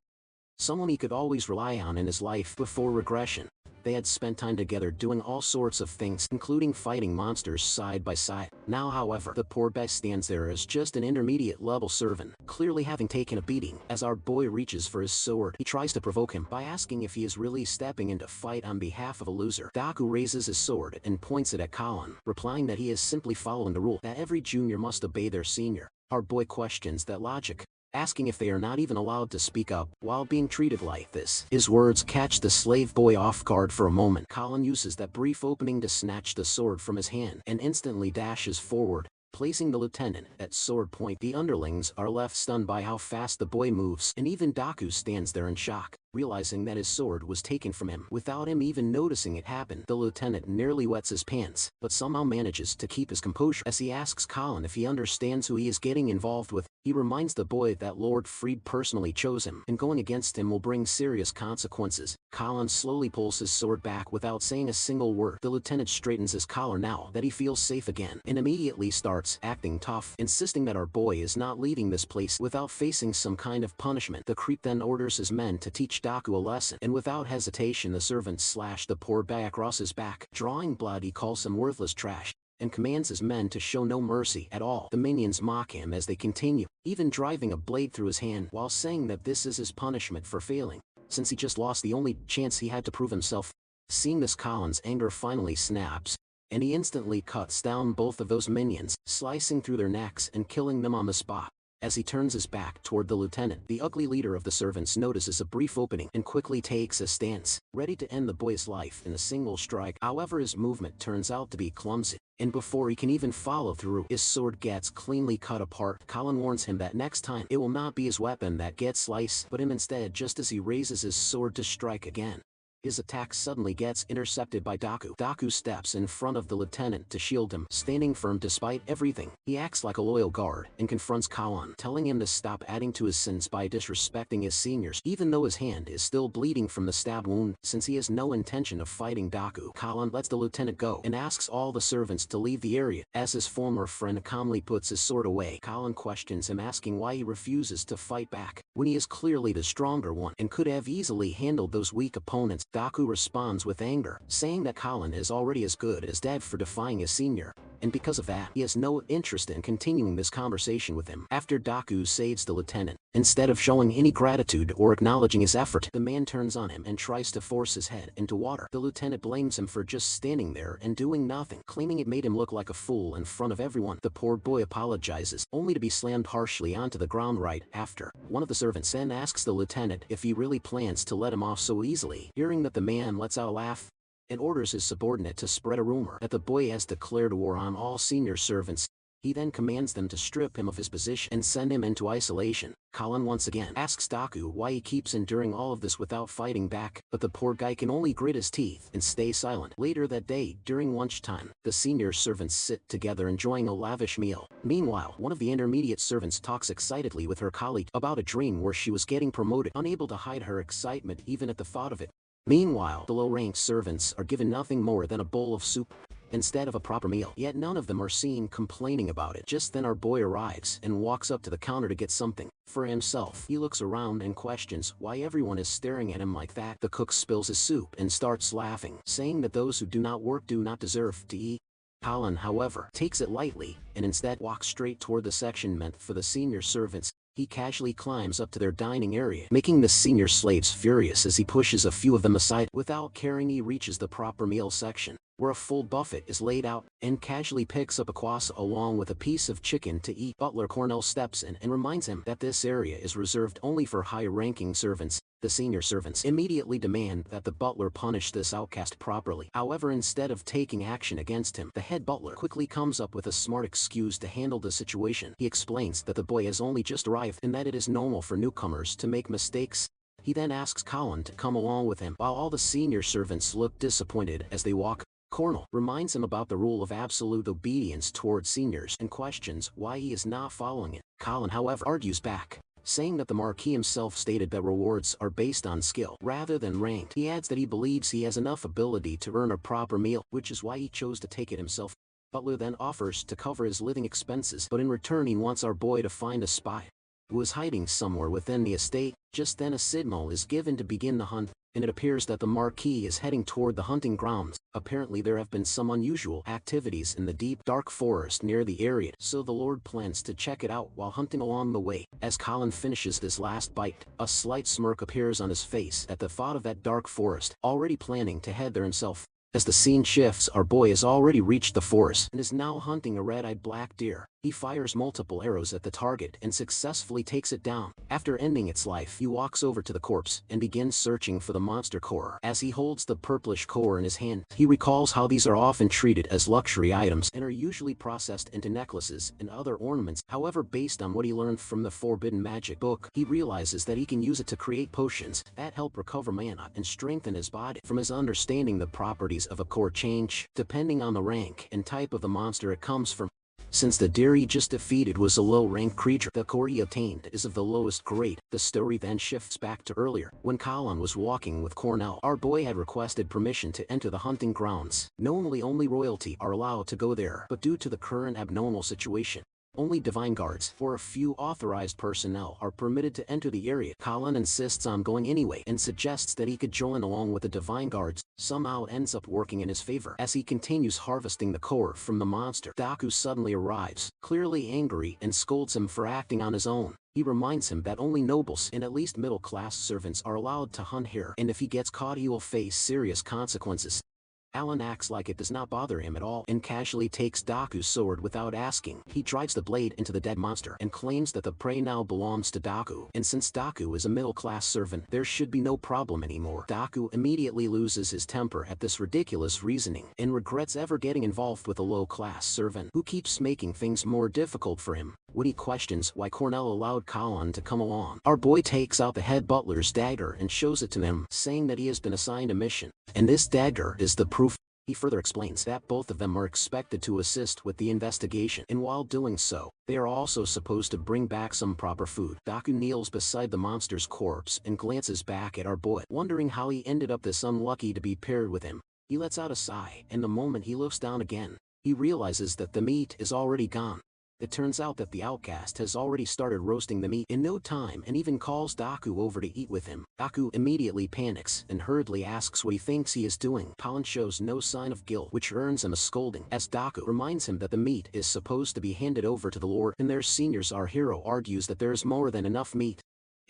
someone he could always rely on in his life. Before regression, they had spent time together doing all sorts of things, including fighting monsters side by side. Now, however, the poor Bess stands there as just an intermediate level servant, clearly having taken a beating. As our boy reaches for his sword, he tries to provoke him by asking if he is really stepping in to fight on behalf of a loser. Daku raises his sword and points it at Colin, replying that he is simply following the rule that every junior must obey their senior. Our boy questions that logic, asking if they are not even allowed to speak up while being treated like this. His words catch the slave boy off guard for a moment. Colin uses that brief opening to snatch the sword from his hand and instantly dashes forward, placing the lieutenant at sword point. The underlings are left stunned by how fast the boy moves, and even Daku stands there in shock, realizing that his sword was taken from him without him even noticing it happen. The lieutenant nearly wets his pants, but somehow manages to keep his composure. As he asks Colin if he understands who he is getting involved with, he reminds the boy that Lord Freed personally chose him, and going against him will bring serious consequences. Colin slowly pulls his sword back without saying a single word. The lieutenant straightens his collar now that he feels safe again, and immediately starts acting tough, insisting that our boy is not leaving this place without facing some kind of punishment. The creep then orders his men to teach Daku a lesson, and without hesitation the servant slashed the poor boy across his back. Drawing blood, he calls him worthless trash, and commands his men to show no mercy at all. The minions mock him as they continue, even driving a blade through his hand while saying that this is his punishment for failing, since he just lost the only chance he had to prove himself. Seeing this, Colin's anger finally snaps, and he instantly cuts down both of those minions, slicing through their necks and killing them on the spot. As he turns his back toward the lieutenant, the ugly leader of the servants notices a brief opening and quickly takes a stance, ready to end the boy's life in a single strike. However, his movement turns out to be clumsy, and before he can even follow through, his sword gets cleanly cut apart. Colin warns him that next time it will not be his weapon that gets sliced, but him instead. Just as he raises his sword to strike again, his attack suddenly gets intercepted by Daku. Daku steps in front of the lieutenant to shield him, standing firm despite everything. He acts like a loyal guard and confronts Colin, telling him to stop adding to his sins by disrespecting his seniors, even though his hand is still bleeding from the stab wound. Since he has no intention of fighting Daku, Colin lets the lieutenant go and asks all the servants to leave the area. As his former friend calmly puts his sword away, Colin questions him, asking why he refuses to fight back when he is clearly the stronger one and could have easily handled those weak opponents. Daku responds with anger, saying that Colin is already as good as dead for defying his senior. and because of that, he has no interest in continuing this conversation with him. After Daku saves the lieutenant, instead of showing any gratitude or acknowledging his effort, the man turns on him and tries to force his head into water. The lieutenant blames him for just standing there and doing nothing, claiming it made him look like a fool in front of everyone. The poor boy apologizes, only to be slammed harshly onto the ground right after. One of the servants then asks the lieutenant if he really plans to let him off so easily. Hearing that the man lets out a laugh, and orders his subordinate to spread a rumor that the boy has declared war on all senior servants. He then commands them to strip him of his position and send him into isolation. Colin once again asks Daku why he keeps enduring all of this without fighting back, but the poor guy can only grit his teeth and stay silent. Later that day, during lunchtime, the senior servants sit together enjoying a lavish meal. Meanwhile, one of the intermediate servants talks excitedly with her colleague about a dream where she was getting promoted, unable to hide her excitement even at the thought of it. Meanwhile, the low-ranked servants are given nothing more than a bowl of soup instead of a proper meal, yet none of them are seen complaining about it. Just then our boy arrives and walks up to the counter to get something for himself. He looks around and questions why everyone is staring at him like that. The cook spills his soup and starts laughing, saying that those who do not work do not deserve to eat. Colin, however, takes it lightly and instead walks straight toward the section meant for the senior servants. He casually climbs up to their dining area, making the senior slaves furious as he pushes a few of them aside. Without caring, he reaches the proper meal section, where a full buffet is laid out, and casually picks up a croissant along with a piece of chicken to eat. Butler Cornell steps in and reminds him that this area is reserved only for high-ranking servants. The senior servants immediately demand that the butler punish this outcast properly. However, instead of taking action against him, the head butler quickly comes up with a smart excuse to handle the situation. He explains that the boy has only just arrived and that it is normal for newcomers to make mistakes. He then asks Colin to come along with him. While all the senior servants look disappointed as they walk, Cornell reminds him about the rule of absolute obedience towards seniors and questions why he is not following it. Colin, however, argues back, saying that the Marquis himself stated that rewards are based on skill rather than ranked. He adds that he believes he has enough ability to earn a proper meal, which is why he chose to take it himself. Butler then offers to cover his living expenses, but in return he wants our boy to find a spy who is hiding somewhere within the estate. Just then a signal is given to begin the hunt, and it appears that the Marquis is heading toward the hunting grounds. Apparently there have been some unusual activities in the deep, dark forest near the area, so the Lord plans to check it out while hunting along the way. As Colin finishes this last bite, a slight smirk appears on his face at the thought of that dark forest, already planning to head there himself. As the scene shifts, our boy has already reached the forest and is now hunting a red-eyed black deer. He fires multiple arrows at the target and successfully takes it down. After ending its life, he walks over to the corpse and begins searching for the monster core. As he holds the purplish core in his hand, he recalls how these are often treated as luxury items and are usually processed into necklaces and other ornaments. However, based on what he learned from the Forbidden Magic book, he realizes that he can use it to create potions that help recover mana and strengthen his body. From his understanding, the properties of a core change depending on the rank and type of the monster it comes from. Since the deer he just defeated was a low-ranked creature, the core he obtained is of the lowest grade. The story then shifts back to earlier, when Colin was walking with Cornell. Our boy had requested permission to enter the hunting grounds. Normally only royalty are allowed to go there, but due to the current abnormal situation, only divine guards or a few authorized personnel are permitted to enter the area. Colin insists on going anyway and suggests that he could join along with the divine guards. Somehow it ends up working in his favor. As he continues harvesting the core from the monster, Daku suddenly arrives, clearly angry, and scolds him for acting on his own. He reminds him that only nobles and at least middle-class servants are allowed to hunt here, and if he gets caught he will face serious consequences. Alan acts like it does not bother him at all and casually takes Daku's sword without asking. He drives the blade into the dead monster and claims that the prey now belongs to Daku, and since Daku is a middle-class servant, there should be no problem anymore. Daku immediately loses his temper at this ridiculous reasoning and regrets ever getting involved with a low-class servant who keeps making things more difficult for him. When he questions why Cornell allowed Colin to come along, our boy takes out the head butler's dagger and shows it to him, saying that he has been assigned a mission, and this dagger is the proof. He further explains that both of them are expected to assist with the investigation, and while doing so, they are also supposed to bring back some proper food. Daku kneels beside the monster's corpse and glances back at our boy, wondering how he ended up this unlucky to be paired with him. He lets out a sigh, and the moment he looks down again, he realizes that the meat is already gone. It turns out that the outcast has already started roasting the meat in no time and even calls Daku over to eat with him. Daku immediately panics and hurriedly asks what he thinks he is doing. Colin shows no sign of guilt, which earns him a scolding, as Daku reminds him that the meat is supposed to be handed over to the Lord and their seniors. Our hero argues that there is more than enough meat,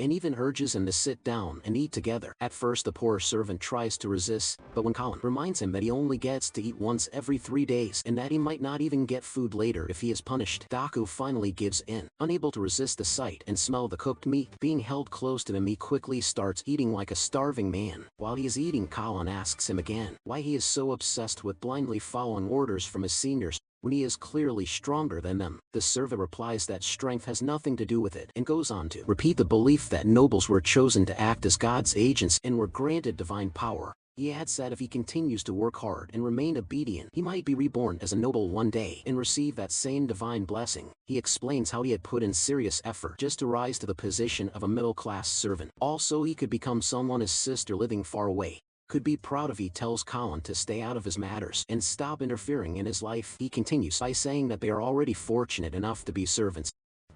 and even urges him to sit down and eat together. At first the poor servant tries to resist, but when Colin reminds him that he only gets to eat once every 3 days and that he might not even get food later if he is punished, Daku finally gives in. Unable to resist the sight and smell the cooked meat being held close to him, he quickly starts eating like a starving man. While he is eating, Colin asks him again why he is so obsessed with blindly following orders from his seniors when he is clearly stronger than them. The servant replies that strength has nothing to do with it and goes on to repeat the belief that nobles were chosen to act as God's agents and were granted divine power. He adds that if he continues to work hard and remain obedient, he might be reborn as a noble one day and receive that same divine blessing. He explains how he had put in serious effort just to rise to the position of a middle-class servant. Also, he could become someone his sister living far away could be proud of. He tells Colin to stay out of his matters and stop interfering in his life. He continues by saying that they are already fortunate enough to be servants,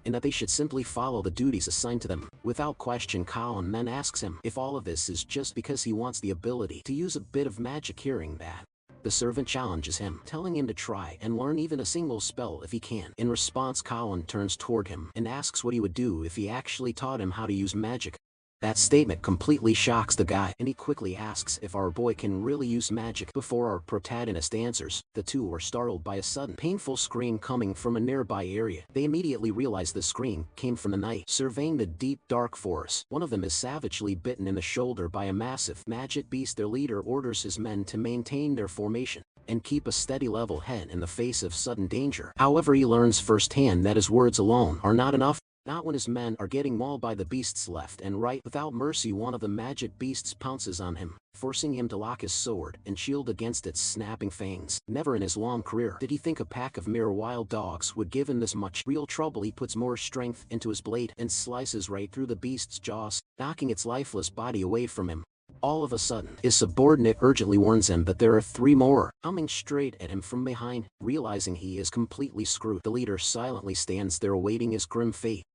and that they should simply follow the duties assigned to them. Without question, Colin then asks him if all of this is just because he wants the ability to use a bit of magic. Hearing that, the servant challenges him, telling him to try and learn even a single spell if he can. In response, Colin turns toward him and asks what he would do if he actually taught him how to use magic. That statement completely shocks the guy, and he quickly asks if our boy can really use magic. Before our protagonist answers, the two are startled by a sudden painful scream coming from a nearby area. They immediately realize the scream came from the night. Surveying the deep dark forest, one of them is savagely bitten in the shoulder by a massive magic beast. Their leader orders his men to maintain their formation and keep a steady level head in the face of sudden danger. However, he learns firsthand that his words alone are not enough. Not when his men are getting mauled by the beasts left and right. Without mercy, one of the magic beasts pounces on him, forcing him to lock his sword and shield against its snapping fangs. Never in his long career did he think a pack of mere wild dogs would give him this much real trouble. He puts more strength into his blade and slices right through the beast's jaws, knocking its lifeless body away from him. All of a sudden, his subordinate urgently warns him that there are 3 more coming straight at him from behind. Realizing he is completely screwed, the leader silently stands there awaiting his grim fate.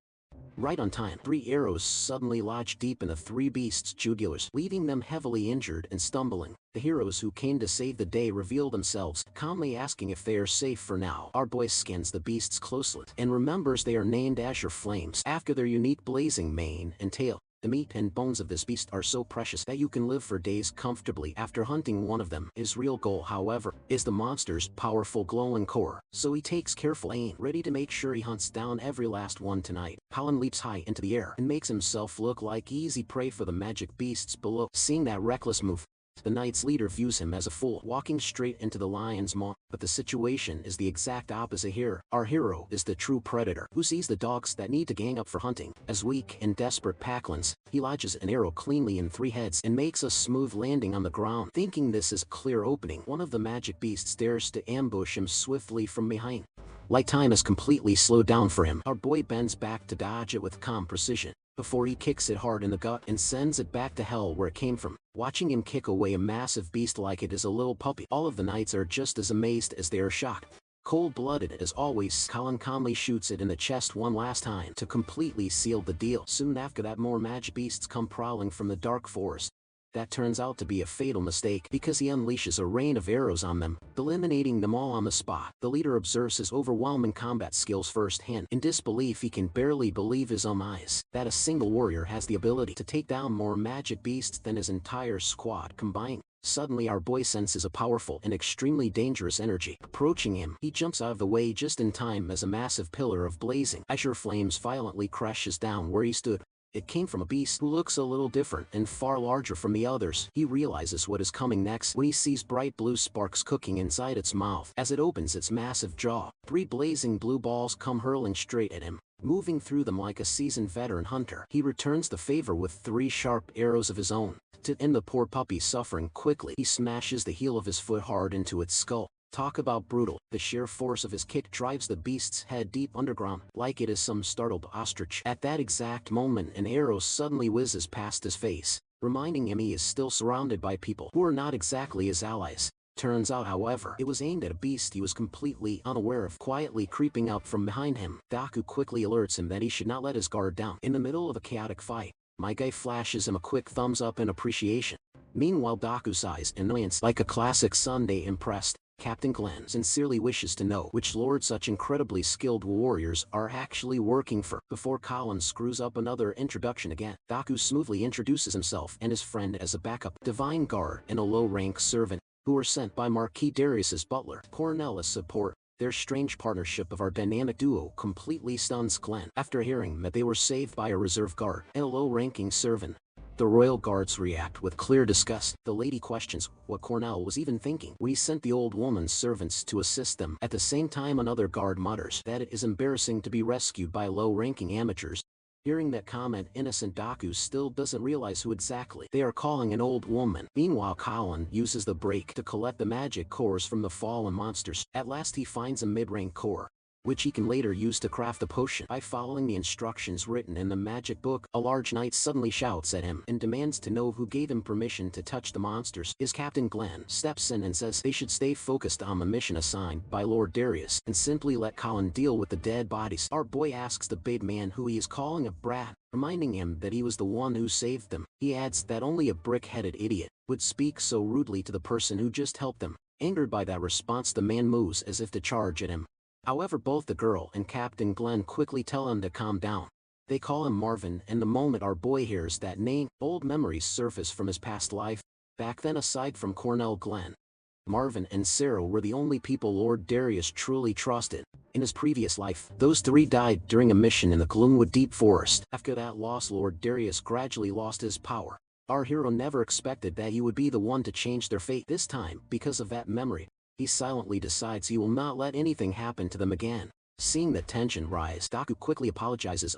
Right on time, 3 arrows suddenly lodge deep in the 3 beasts' jugulars, leaving them heavily injured and stumbling. The heroes who came to save the day reveal themselves, calmly asking if they are safe for now. Our boy scans the beasts closely and remembers they are named Azure Flames after their unique blazing mane and tail. The meat and bones of this beast are so precious that you can live for days comfortably after hunting one of them. His real goal, however, is the monster's powerful glowing core, so he takes careful aim, ready to make sure he hunts down every last one tonight. Colin leaps high into the air and makes himself look like easy prey for the magic beasts below. Seeing that reckless move, the knight's leader views him as a fool, walking straight into the lion's maw. But the situation is the exact opposite here. Our hero is the true predator, who sees the dogs that need to gang up for hunting as weak and desperate packlings. He lodges an arrow cleanly in 3 heads and makes a smooth landing on the ground. Thinking this is a clear opening, one of the magic beasts dares to ambush him swiftly from behind. Like time is completely slowed down for him, our boy bends back to dodge it with calm precision, before he kicks it hard in the gut and sends it back to hell where it came from. Watching him kick away a massive beast like it is a little puppy, all of the knights are just as amazed as they are shocked. Cold-blooded as always, Colin calmly shoots it in the chest one last time to completely seal the deal. Soon after that, more magic beasts come prowling from the dark forest. That turns out to be a fatal mistake because he unleashes a rain of arrows on them, eliminating them all on the spot. The leader observes his overwhelming combat skills firsthand. In disbelief, he can barely believe his own eyes that a single warrior has the ability to take down more magic beasts than his entire squad combined. Suddenly, our boy senses a powerful and extremely dangerous energy approaching him. He jumps out of the way just in time as a massive pillar of blazing azure flames violently crashes down where he stood. It came from a beast who looks a little different and far larger from the others. He realizes what is coming next when he sees bright blue sparks cooking inside its mouth. As it opens its massive jaw, 3 blazing blue balls come hurling straight at him. Moving through them like a seasoned veteran hunter, he returns the favor with 3 sharp arrows of his own. To end the poor puppy's suffering quickly, he smashes the heel of his foot hard into its skull. Talk about brutal. The sheer force of his kick drives the beast's head deep underground, like it is some startled ostrich. At that exact moment, an arrow suddenly whizzes past his face, reminding him he is still surrounded by people who are not exactly his allies. Turns out, however, it was aimed at a beast he was completely unaware of, quietly creeping up from behind him. Daku quickly alerts him that he should not let his guard down. In the middle of a chaotic fight, my guy flashes him a quick thumbs up in appreciation. Meanwhile, Daku sighs in annoyance like a classic Sunday impressed. Captain Glenn sincerely wishes to know which lord such incredibly skilled warriors are actually working for. Before Colin screws up another introduction again, Daku smoothly introduces himself and his friend as a backup divine guard and a low-rank servant, who were sent by Marquis Darius's butler, Cornell, as support. Their strange partnership of our dynamic duo completely stuns Glenn after hearing that they were saved by a reserve guard and a low-ranking servant. The royal guards react with clear disgust. The lady questions what Cornell was even thinking. We sent the old woman's servants to assist them. At the same time, another guard mutters that it is embarrassing to be rescued by low-ranking amateurs. Hearing that comment, innocent Daku still doesn't realize who exactly they are calling an old woman. Meanwhile, Colin uses the break to collect the magic cores from the fallen monsters. At last he finds a mid-rank core, which he can later use to craft a potion. By following the instructions written in the magic book, a large knight suddenly shouts at him and demands to know who gave him permission to touch the monsters. His Captain Glenn steps in and says they should stay focused on the mission assigned by Lord Darius and simply let Colin deal with the dead bodies. Our boy asks the big man who he is calling a brat, reminding him that he was the one who saved them. He adds that only a brick-headed idiot would speak so rudely to the person who just helped them. Angered by that response, the man moves as if to charge at him. However, both the girl and Captain Glenn quickly tell him to calm down. They call him Marvin, and the moment our boy hears that name, old memories surface from his past life. Back then, aside from Cornell, Glenn, Marvin and Sarah were the only people Lord Darius truly trusted. In his previous life, those three died during a mission in the Gloomwood Deep Forest. After that loss, Lord Darius gradually lost his power. Our hero never expected that he would be the one to change their fate. This time, because of that memory, he silently decides he will not let anything happen to them again. Seeing the tension rise, Daku quickly apologizes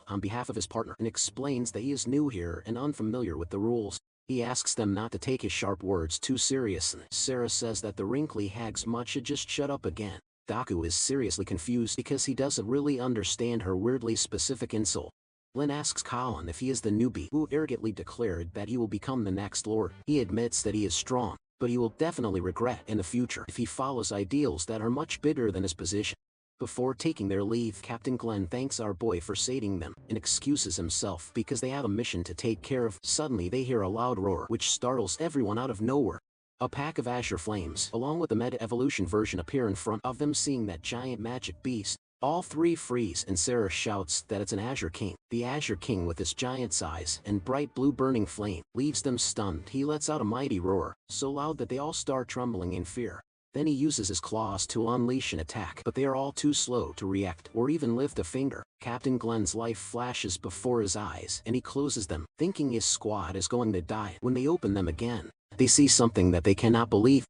on behalf of his partner and explains that he is new here and unfamiliar with the rules. He asks them not to take his sharp words too seriously. Sarah says that the wrinkly hag's mutt should just shut up again. Daku is seriously confused because he doesn't really understand her weirdly specific insult. Glenn asks Colin if he is the newbie who arrogantly declared that he will become the next lord. He admits that he is strong, but he will definitely regret in the future if he follows ideals that are much bigger than his position. Before taking their leave, Captain Glenn thanks our boy for saving them and excuses himself because they have a mission to take care of. Suddenly they hear a loud roar which startles everyone out of nowhere. A pack of azure flames, along with the Meta Evolution version, appear in front of them. Seeing that giant magic beast, all three freeze and Sarah shouts that it's an Azure King. The Azure King, with his giant size and bright blue burning flame, leaves them stunned. He lets out a mighty roar, so loud that they all start trembling in fear. Then he uses his claws to unleash an attack, but they are all too slow to react or even lift a finger. Captain Glenn's life flashes before his eyes and he closes them, thinking his squad is going to die. When they open them again, they see something that they cannot believe.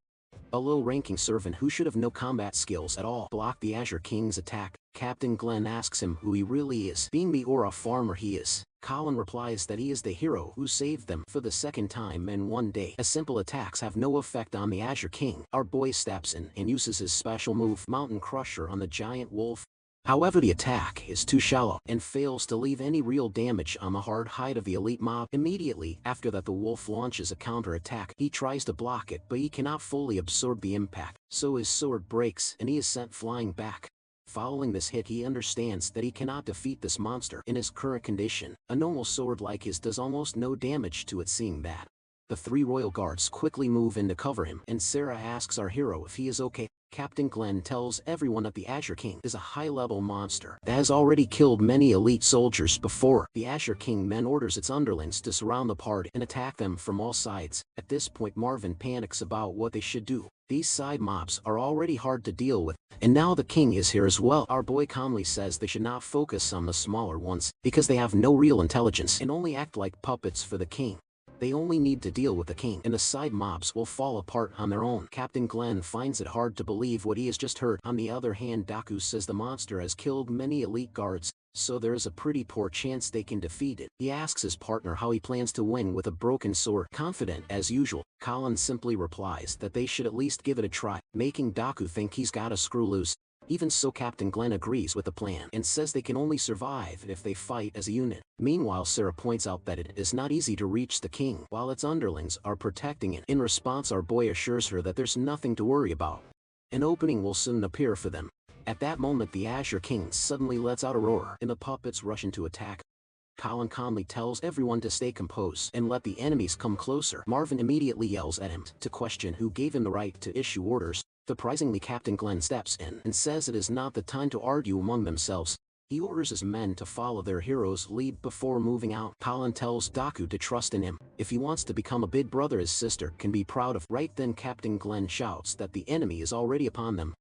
A low-ranking servant who should have no combat skills at all blocked the Azure King's attack. Captain Glenn asks him who he really is, being the Aura farmer he is. Colin replies that he is the hero who saved them for the second time in one day, as simple attacks have no effect on the Azure King. Our boy steps in and uses his special move, Mountain Crusher, on the giant wolf. However, the attack is too shallow and fails to leave any real damage on the hard hide of the elite mob. Immediately after that, the wolf launches a counter-attack. He tries to block it, but he cannot fully absorb the impact, so his sword breaks and he is sent flying back. Following this hit, he understands that he cannot defeat this monster in his current condition. A normal sword like his does almost no damage to it. Seeing that, the three royal guards quickly move in to cover him, and Sarah asks our hero if he is okay. Captain Glenn tells everyone that the Azure King is a high-level monster that has already killed many elite soldiers before. The Azure King then orders its underlings to surround the party and attack them from all sides. At this point, Marvin panics about what they should do. These side mobs are already hard to deal with, and now the king is here as well. Our boy calmly says they should not focus on the smaller ones because they have no real intelligence and only act like puppets for the king. They only need to deal with the king, and the side mobs will fall apart on their own. Captain Glenn finds it hard to believe what he has just heard. On the other hand, Daku says the monster has killed many elite guards, so there is a pretty poor chance they can defeat it. He asks his partner how he plans to win with a broken sword. Confident as usual, Colin simply replies that they should at least give it a try, making Daku think he's got a screw loose. Even so, Captain Glenn agrees with the plan and says they can only survive if they fight as a unit. Meanwhile, Sarah points out that it is not easy to reach the king while its underlings are protecting it. In response, our boy assures her that there's nothing to worry about. An opening will soon appear for them. At that moment, the Azure King suddenly lets out a roar and the puppets rush into attack. Colin calmly tells everyone to stay composed and let the enemies come closer. Marvin immediately yells at him to question who gave him the right to issue orders. Surprisingly, Captain Glenn steps in and says it is not the time to argue among themselves. He orders his men to follow their hero's lead before moving out. Colin tells Daku to trust in him if he wants to become a big brother his sister can be proud of. Right then, Captain Glenn shouts that the enemy is already upon them.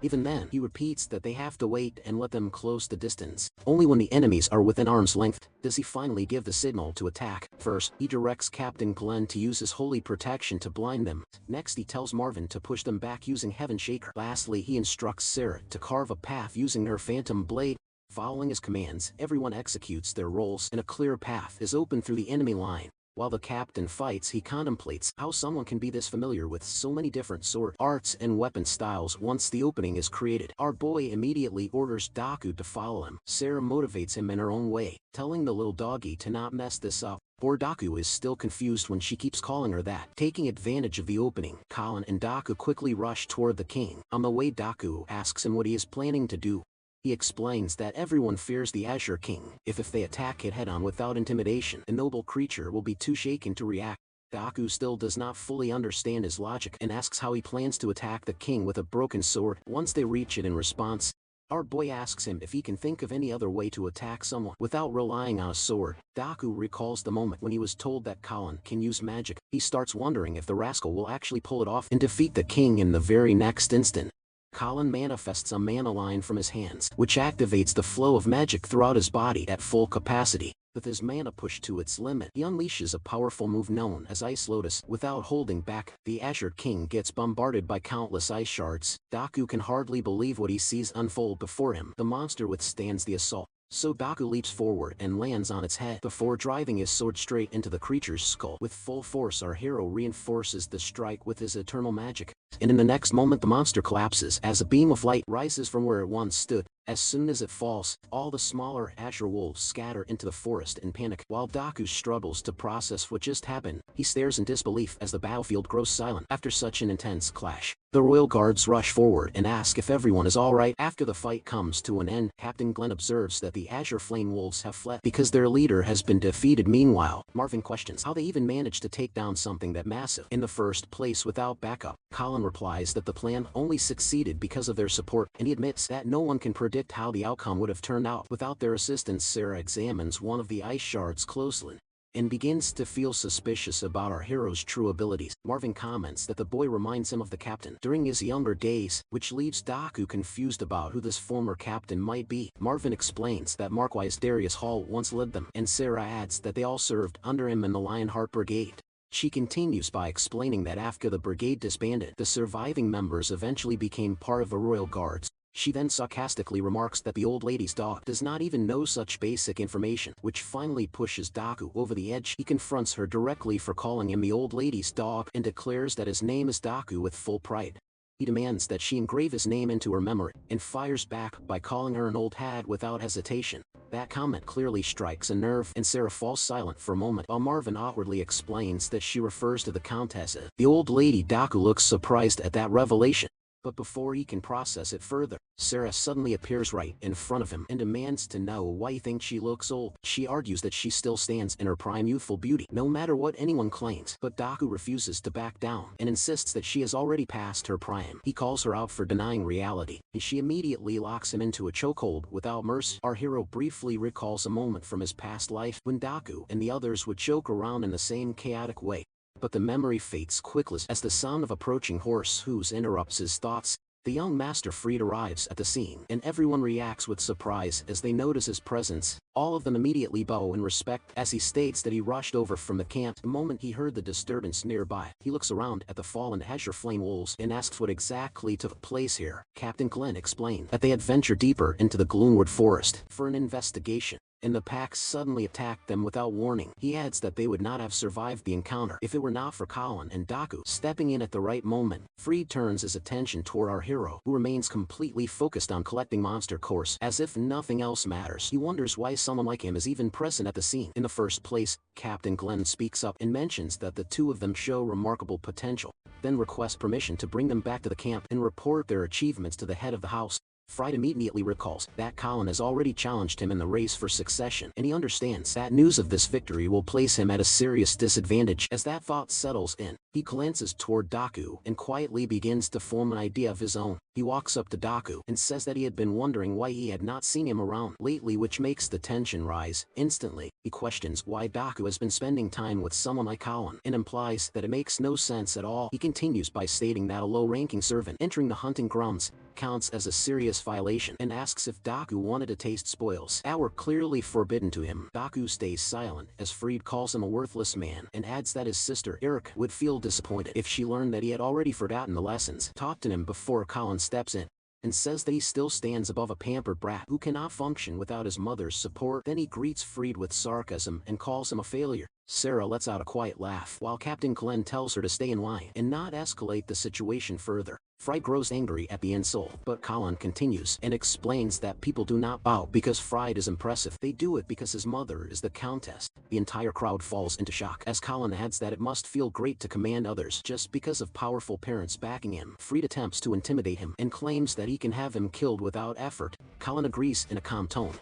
Even then, he repeats that they have to wait and let them close the distance. Only when the enemies are within arm's length does he finally give the signal to attack. First, he directs Captain Glenn to use his holy protection to blind them. Next, he tells Marvin to push them back using Heaven Shaker. Lastly, he instructs Sarah to carve a path using her phantom blade. Following his commands, everyone executes their roles and a clear path is opened through the enemy line. While the captain fights, he contemplates how someone can be this familiar with so many different sword arts and weapon styles. Once the opening is created, our boy immediately orders Daku to follow him. Sarah motivates him in her own way, telling the little doggy to not mess this up. Poor Daku is still confused when she keeps calling her that. Taking advantage of the opening, Colin and Daku quickly rush toward the king. On the way, Daku asks him what he is planning to do. He explains that everyone fears the Azure King. If they attack it head-on without intimidation, the noble creature will be too shaken to react. Daku still does not fully understand his logic and asks how he plans to attack the king with a broken sword. Once they reach it, in response, our boy asks him if he can think of any other way to attack someone without relying on a sword. Daku recalls the moment when he was told that Colin can use magic. He starts wondering if the rascal will actually pull it off and defeat the king in the very next instant. Colin manifests a mana line from his hands, which activates the flow of magic throughout his body at full capacity. With his mana pushed to its limit, he unleashes a powerful move known as Ice Lotus. Without holding back, the Azure King gets bombarded by countless ice shards. Daku can hardly believe what he sees unfold before him. The monster withstands the assault, so Daku leaps forward and lands on its head before driving his sword straight into the creature's skull. With full force, our hero reinforces the strike with his eternal magic, and in the next moment the monster collapses as a beam of light rises from where it once stood. As soon as it falls, all the smaller Azure wolves scatter into the forest in panic. While Daku struggles to process what just happened, he stares in disbelief as the battlefield grows silent. After such an intense clash, the royal guards rush forward and ask if everyone is alright. After the fight comes to an end, Captain Glenn observes that the Azure Flame Wolves have fled because their leader has been defeated. Meanwhile, Marvin questions how they even managed to take down something that massive in the first place without backup. Colin replies that the plan only succeeded because of their support, and he admits that no one can predict how the outcome would have turned out without their assistance. Sarah examines one of the ice shards closely and begins to feel suspicious about our hero's true abilities. Marvin comments that the boy reminds him of the captain during his younger days, which leaves Daku confused about who this former captain might be. Marvin explains that Marquise Darius Hall once led them, and Sarah adds that they all served under him in the Lionheart Brigade. She continues by explaining that after the brigade disbanded, the surviving members eventually became part of the Royal Guards. She then sarcastically remarks that the old lady's dog does not even know such basic information, which finally pushes Daku over the edge. He confronts her directly for calling him the old lady's dog and declares that his name is Daku with full pride. He demands that she engrave his name into her memory, and fires back by calling her an old hag without hesitation. That comment clearly strikes a nerve, and Sarah falls silent for a moment while Marvin awkwardly explains that she refers to the Countess as the old lady. Daku looks surprised at that revelation, but before he can process it further, Sarah suddenly appears right in front of him and demands to know why he thinks she looks old. She argues that she still stands in her prime youthful beauty, no matter what anyone claims, but Daku refuses to back down and insists that she has already passed her prime. He calls her out for denying reality, and she immediately locks him into a chokehold without mercy. Our hero briefly recalls a moment from his past life when Daku and the others would joke around in the same chaotic way, but the memory fades quickly as the sound of approaching horse hooves interrupts his thoughts. The young Master Freed arrives at the scene, and everyone reacts with surprise as they notice his presence. All of them immediately bow in respect as he states that he rushed over from the camp the moment he heard the disturbance nearby. He looks around at the fallen Azure Flame Wolves and asks what exactly took place here. Captain Glenn explained that they had ventured deeper into the Gloomwood Forest for an investigation. and the pack suddenly attacked them without warning. He adds that they would not have survived the encounter if it were not for Colin and Daku stepping in at the right moment. Fried turns his attention toward our hero, who remains completely focused on collecting monster cores as if nothing else matters. He wonders why someone like him is even present at the scene in the first place. Captain Glenn speaks up and mentions that the two of them show remarkable potential, then requests permission to bring them back to the camp and report their achievements to the head of the house. Fried immediately recalls that Colin has already challenged him in the race for succession, and he understands that news of this victory will place him at a serious disadvantage. As that thought settles in, he glances toward Daku and quietly begins to form an idea of his own. He walks up to Daku and says that he had been wondering why he had not seen him around lately, which makes the tension rise. Instantly, he questions why Daku has been spending time with someone like Colin and implies that it makes no sense at all. He continues by stating that a low-ranking servant entering the hunting grounds counts as a serious violation and asks if Daku wanted to taste spoils that were clearly forbidden to him. Daku stays silent as Fried calls him a worthless man and adds that his sister Eric would feel disappointed if she learned that he had already forgotten the lessons taught to him before Colin steps in and says that he still stands above a pampered brat who cannot function without his mother's support. Then he greets Fried with sarcasm and calls him a failure. Sarah lets out a quiet laugh while Captain Glenn tells her to stay in line and not escalate the situation further. Fried grows angry at the insult, but Colin continues and explains that people do not bow because Fried is impressive. They do it because his mother is the countess. The entire crowd falls into shock as Colin adds that it must feel great to command others just because of powerful parents backing him. Fried attempts to intimidate him and claims that he can have him killed without effort. Colin agrees in a calm tone,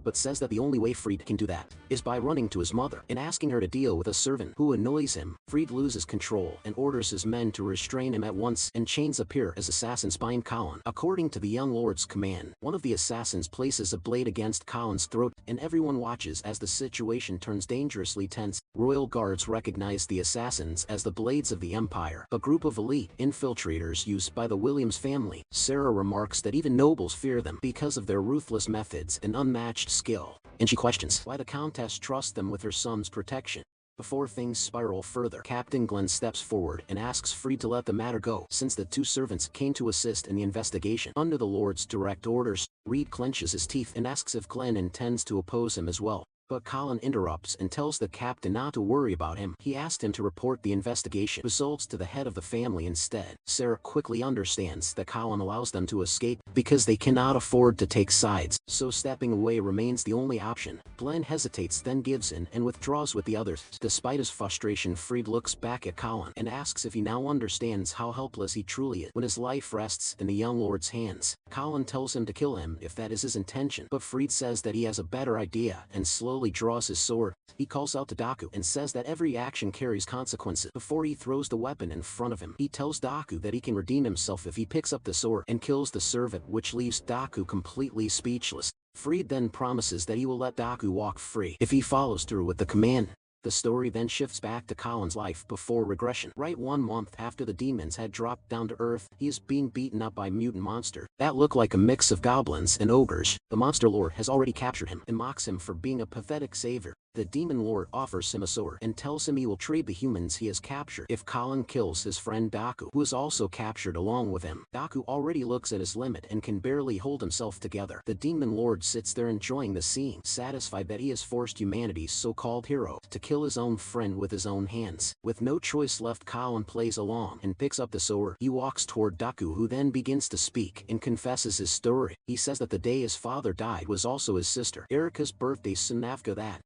but says that the only way Fried can do that is by running to his mother and asking her to deal with a servant who annoys him. Fried loses control and orders his men to restrain him at once, and chains appear as assassins bind Colin. According to the young lord's command, one of the assassins places a blade against Colin's throat, and everyone watches as the situation turns dangerously tense. Royal guards recognize the assassins as the Blades of the Empire, a group of elite infiltrators used by the Williams family. Sarah remarks that even nobles fear them because of their ruthless methods and unmatched skill, and she questions why the Countess trusts them with her son's protection. Before things spiral further, Captain Glenn steps forward and asks Fried to let the matter go since the two servants came to assist in the investigation under the Lord's direct orders. Fried clenches his teeth and asks if Glenn intends to oppose him as well, but Colin interrupts and tells the captain not to worry about him. He asked him to report the investigation results to the head of the family instead. Sarah quickly understands that Colin allows them to escape because they cannot afford to take sides, so stepping away remains the only option. Glenn hesitates, then gives in and withdraws with the others. Despite his frustration, Fried looks back at Colin and asks if he now understands how helpless he truly is when his life rests in the young lord's hands. Colin tells him to kill him if that is his intention, but Fried says that he has a better idea and slowly draws his sword. He calls out to Daku and says that every action carries consequences before he throws the weapon in front of him. He tells Daku that he can redeem himself if he picks up the sword and kills the servant, which leaves Daku completely speechless. Fried then promises that he will let Daku walk free if he follows through with the command. The story then shifts back to Colin's life before regression. Right 1 month after the demons had dropped down to Earth, he is being beaten up by mutant monsters that look like a mix of goblins and ogres. The monster lord has already captured him and mocks him for being a pathetic savior. The demon lord offers him a sword and tells him he will trade the humans he has captured if Colin kills his friend Daku, who is also captured along with him. Daku already looks at his limit and can barely hold himself together. The demon lord sits there enjoying the scene, satisfied that he has forced humanity's so-called hero to kill his own friend with his own hands. With no choice left, Colin plays along and picks up the sword. He walks toward Daku, who then begins to speak and confesses his story. He says that the day his father died was also his sister Erica's birthday. Soon after that,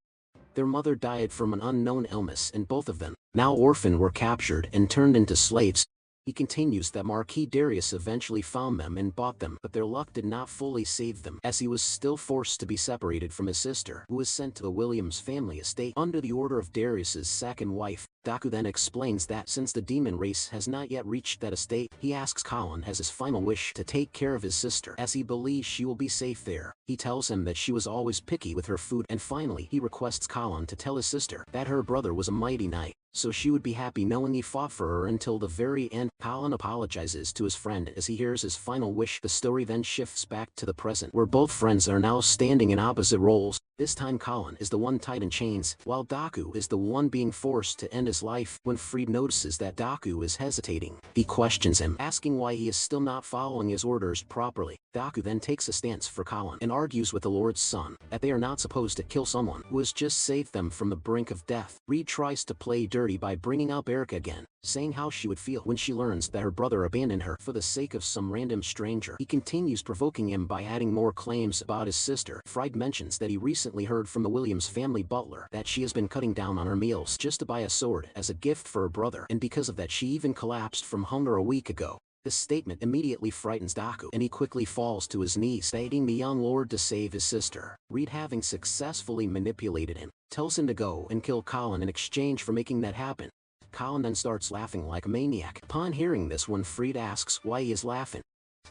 their mother died from an unknown illness, and both of them, now orphaned, were captured and turned into slaves. He continues that Marquis Darius eventually found them and bought them, but their luck did not fully save them, as he was still forced to be separated from his sister, who was sent to the Williams family estate under the order of Darius's second wife. Daku then explains that since the demon race has not yet reached that estate, he asks Colin as his final wish to take care of his sister, as he believes she will be safe there. He tells him that she was always picky with her food, and finally he requests Colin to tell his sister that her brother was a mighty knight, so she would be happy knowing he fought for her until the very end. Colin apologizes to his friend as he hears his final wish. The story then shifts back to the present, where both friends are now standing in opposite roles. This time Colin is the one tied in chains, while Daku is the one being forced to end his life. When Fried notices that Daku is hesitating, he questions him, asking why he is still not following his orders properly. Daku then takes a stance for Colin and argues with the Lord's son that they are not supposed to kill someone who has just saved them from the brink of death. Reed tries to play dirty by bringing up Erica again, saying how she would feel when she learns that her brother abandoned her for the sake of some random stranger. He continues provoking him by adding more claims about his sister. Fried mentions that he recently heard from the Williams family butler that she has been cutting down on her meals just to buy a sword as a gift for her brother, and because of that she even collapsed from hunger a week ago. This statement immediately frightens Daku, and he quickly falls to his knees, begging the young lord to save his sister. Reed, having successfully manipulated him, tells him to go and kill Colin in exchange for making that happen. Colin then starts laughing like a maniac. Upon hearing this, when Fried asks why he is laughing,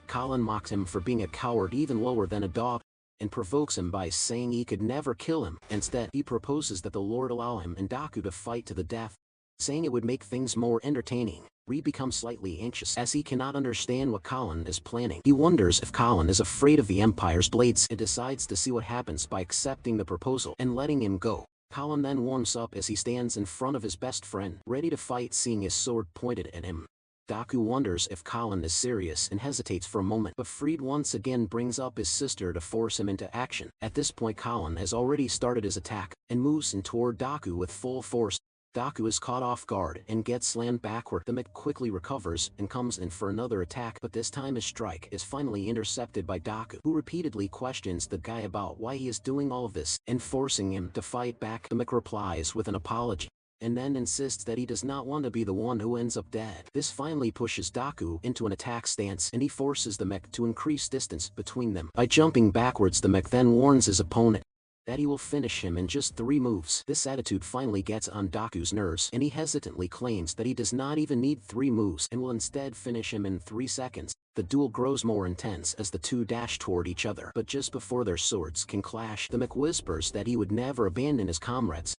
Colin mocks him for being a coward even lower than a dog, and provokes him by saying he could never kill him. Instead, he proposes that the Lord allow him and Daku to fight to the death, saying it would make things more entertaining. Reed becomes slightly anxious as he cannot understand what Colin is planning. He wonders if Colin is afraid of the Empire's blades and decides to see what happens by accepting the proposal and letting him go. Colin then warms up as he stands in front of his best friend, ready to fight, seeing his sword pointed at him. Daku wonders if Colin is serious and hesitates for a moment, but Fried once again brings up his sister to force him into action. At this point, Colin has already started his attack and moves in toward Daku with full force. Daku is caught off guard and gets slammed backward. The mech quickly recovers and comes in for another attack, but this time his strike is finally intercepted by Daku, who repeatedly questions the guy about why he is doing all of this and forcing him to fight back. The mech replies with an apology, and then insists that he does not want to be the one who ends up dead. This finally pushes Daku into an attack stance, and he forces the mech to increase distance between them. By jumping backwards, the mech then warns his opponent that he will finish him in just 3 moves. This attitude finally gets on Daku's nerves, and he hesitantly claims that he does not even need 3 moves and will instead finish him in 3 seconds. The duel grows more intense as the two dash toward each other, but just before their swords can clash, the mech whispers that he would never abandon his comrades.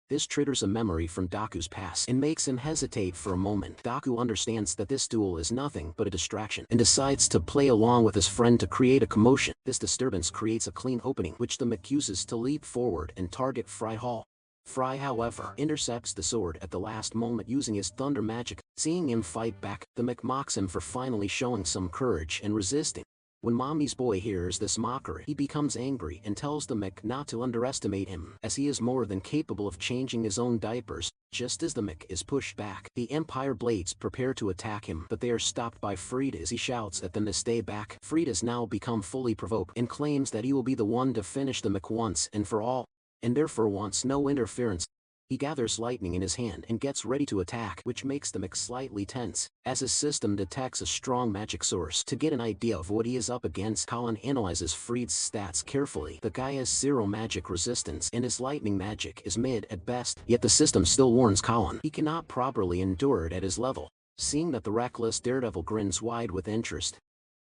This triggers a memory from Daku's past and makes him hesitate for a moment. Daku understands that this duel is nothing but a distraction and decides to play along with his friend to create a commotion. This disturbance creates a clean opening, which the mech uses to leap forward and target Fry Hall. Fry, however, intercepts the sword at the last moment using his thunder magic. Seeing him fight back, the mech mocks him for finally showing some courage and resisting. When Mommy's boy hears this mockery, he becomes angry and tells the mech not to underestimate him, as he is more than capable of changing his own diapers. Just as the mech is pushed back, the Empire blades prepare to attack him, but they are stopped by Fried as he shouts at them to stay back. Fried has now become fully provoked and claims that he will be the one to finish the mech once and for all, and therefore wants no interference. He gathers lightning in his hand and gets ready to attack, which makes the mech slightly tense, as his system detects a strong magic source. To get an idea of what he is up against, Colin analyzes Fried's stats carefully. The guy has 0 magic resistance, and his lightning magic is mid at best, yet the system still warns Colin he cannot properly endure it at his level. Seeing that the reckless daredevil grins wide with interest,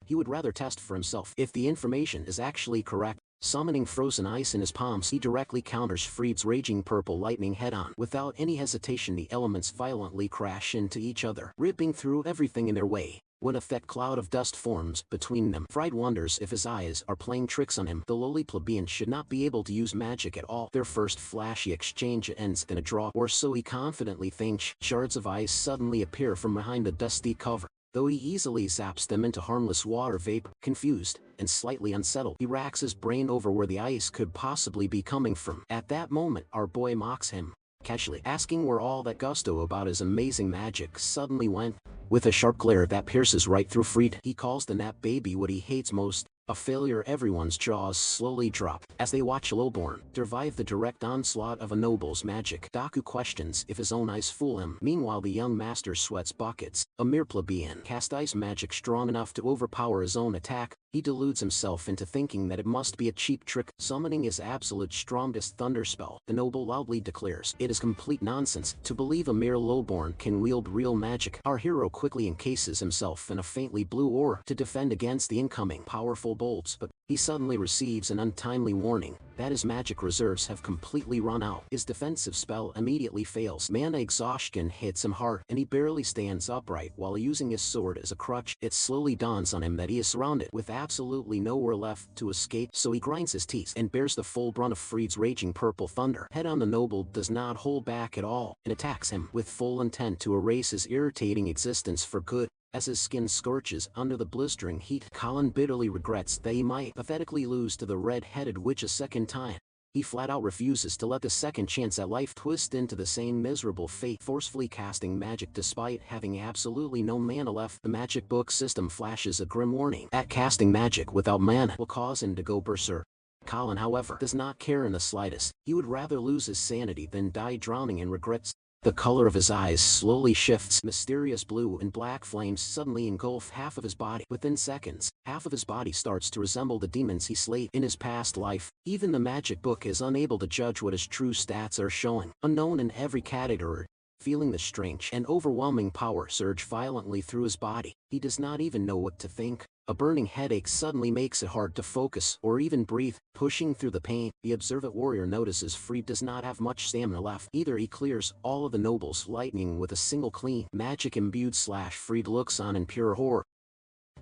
he would rather test for himself if the information is actually correct. Summoning frozen ice in his palms, he directly counters Fried's raging purple lightning head-on. Without any hesitation, the elements violently crash into each other, ripping through everything in their way. When a thick cloud of dust forms between them, Fried wonders if his eyes are playing tricks on him. The lowly plebeian should not be able to use magic at all. Their first flashy exchange ends in a draw, or so he confidently thinks. Shards of ice suddenly appear from behind the dusty cover, though he easily zaps them into harmless water vapor. Confused and slightly unsettled, he racks his brain over where the ice could possibly be coming from. At that moment, our boy mocks him, casually asking where all that gusto about his amazing magic suddenly went. With a sharp glare that pierces right through Fried, he calls the Nap Baby what he hates most, a failure. Everyone's jaws slowly drop as they watch Lowborn survive the direct onslaught of a noble's magic. Daku questions if his own eyes fool him. Meanwhile, the young master sweats buckets. A mere plebeian cast ice magic strong enough to overpower his own attack. He deludes himself into thinking that it must be a cheap trick. Summoning his absolute strongest thunder spell, the noble loudly declares it is complete nonsense to believe a mere lowborn can wield real magic. Our hero quickly encases himself in a faintly blue aura to defend against the incoming powerful bolts, but he suddenly receives an untimely warning that his magic reserves have completely run out. His defensive spell immediately fails. Mana exhaustion hits him hard, and he barely stands upright while using his sword as a crutch. It slowly dawns on him that he is surrounded with absolutely nowhere left to escape, so he grinds his teeth and bears the full brunt of Fried's raging purple thunder. Head on, the noble does not hold back at all and attacks him with full intent to erase his irritating existence for good. As his skin scorches under the blistering heat, Colin bitterly regrets that he might pathetically lose to the red-headed witch a second time. He flat out refuses to let the second chance at life twist into the same miserable fate, forcefully casting magic despite having absolutely no mana left. The magic book system flashes a grim warning that casting magic without mana will cause him to go berserk. Colin, however, does not care in the slightest. He would rather lose his sanity than die drowning in regrets. The color of his eyes slowly shifts. Mysterious blue and black flames suddenly engulf half of his body. Within seconds, half of his body starts to resemble the demons he slayed in his past life. Even the magic book is unable to judge what his true stats are showing. Unknown in every category, feeling the strange and overwhelming power surge violently through his body, he does not even know what to think. A burning headache suddenly makes it hard to focus or even breathe. Pushing through the pain, the observant warrior notices Fried does not have much stamina left. Either he clears all of the nobles lightning with a single clean, magic-imbued slash. Fried looks on in pure horror.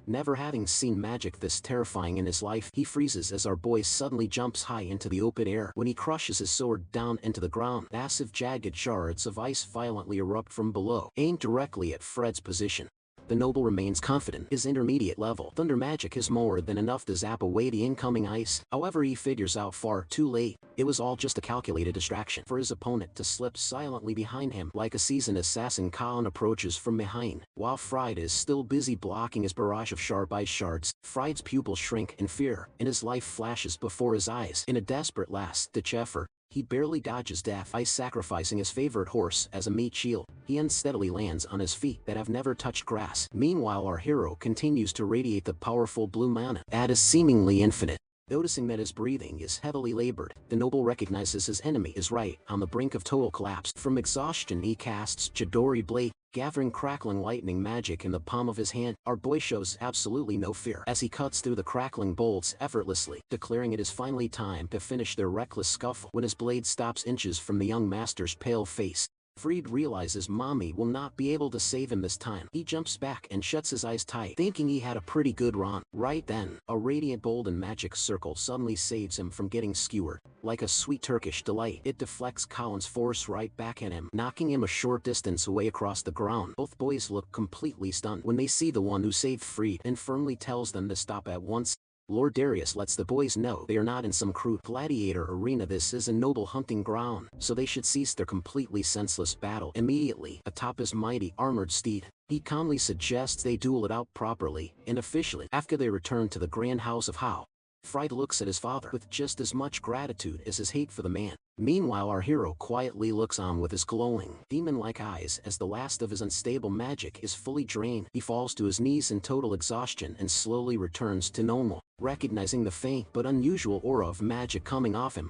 Never having seen magic this terrifying in his life, he freezes as our boy suddenly jumps high into the open air. When he crushes his sword down into the ground, massive jagged shards of ice violently erupt from below, aimed directly at Fred's position. The noble remains confident his intermediate level thunder magic is more than enough to zap away the incoming ice. However, he figures out far too late, it was all just a calculated distraction for his opponent to slip silently behind him. Like a seasoned assassin, Colin approaches from behind. While Fried is still busy blocking his barrage of sharp ice shards, Fried's pupils shrink in fear, and his life flashes before his eyes. In a desperate last-ditch effort, he barely dodges death by sacrificing his favorite horse as a meat shield. He unsteadily lands on his feet that have never touched grass. Meanwhile, our hero continues to radiate the powerful blue mana that is seemingly infinite. Noticing that his breathing is heavily labored, the noble recognizes his enemy is right on the brink of total collapse. From exhaustion, he casts Chidori Blade, gathering crackling lightning magic in the palm of his hand. Our boy shows absolutely no fear as he cuts through the crackling bolts effortlessly, declaring it is finally time to finish their reckless scuffle. When his blade stops inches from the young master's pale face, Fried realizes mommy will not be able to save him this time. He jumps back and shuts his eyes tight, thinking he had a pretty good run. Right then, a radiant golden magic circle suddenly saves him from getting skewered. Like a sweet Turkish delight, it deflects Colin's force right back at him, knocking him a short distance away across the ground. Both boys look completely stunned when they see the one who saved Fried and firmly tells them to stop at once. Lord Darius lets the boys know they are not in some crude gladiator arena. This is a noble hunting ground, so they should cease their completely senseless battle immediately. Atop his mighty armored steed, he calmly suggests they duel it out properly and officially. After they return to the grand house of Hao, Fried looks at his father with just as much gratitude as his hate for the man. Meanwhile, our hero quietly looks on with his glowing, demon-like eyes as the last of his unstable magic is fully drained. He falls to his knees in total exhaustion and slowly returns to normal, recognizing the faint but unusual aura of magic coming off him.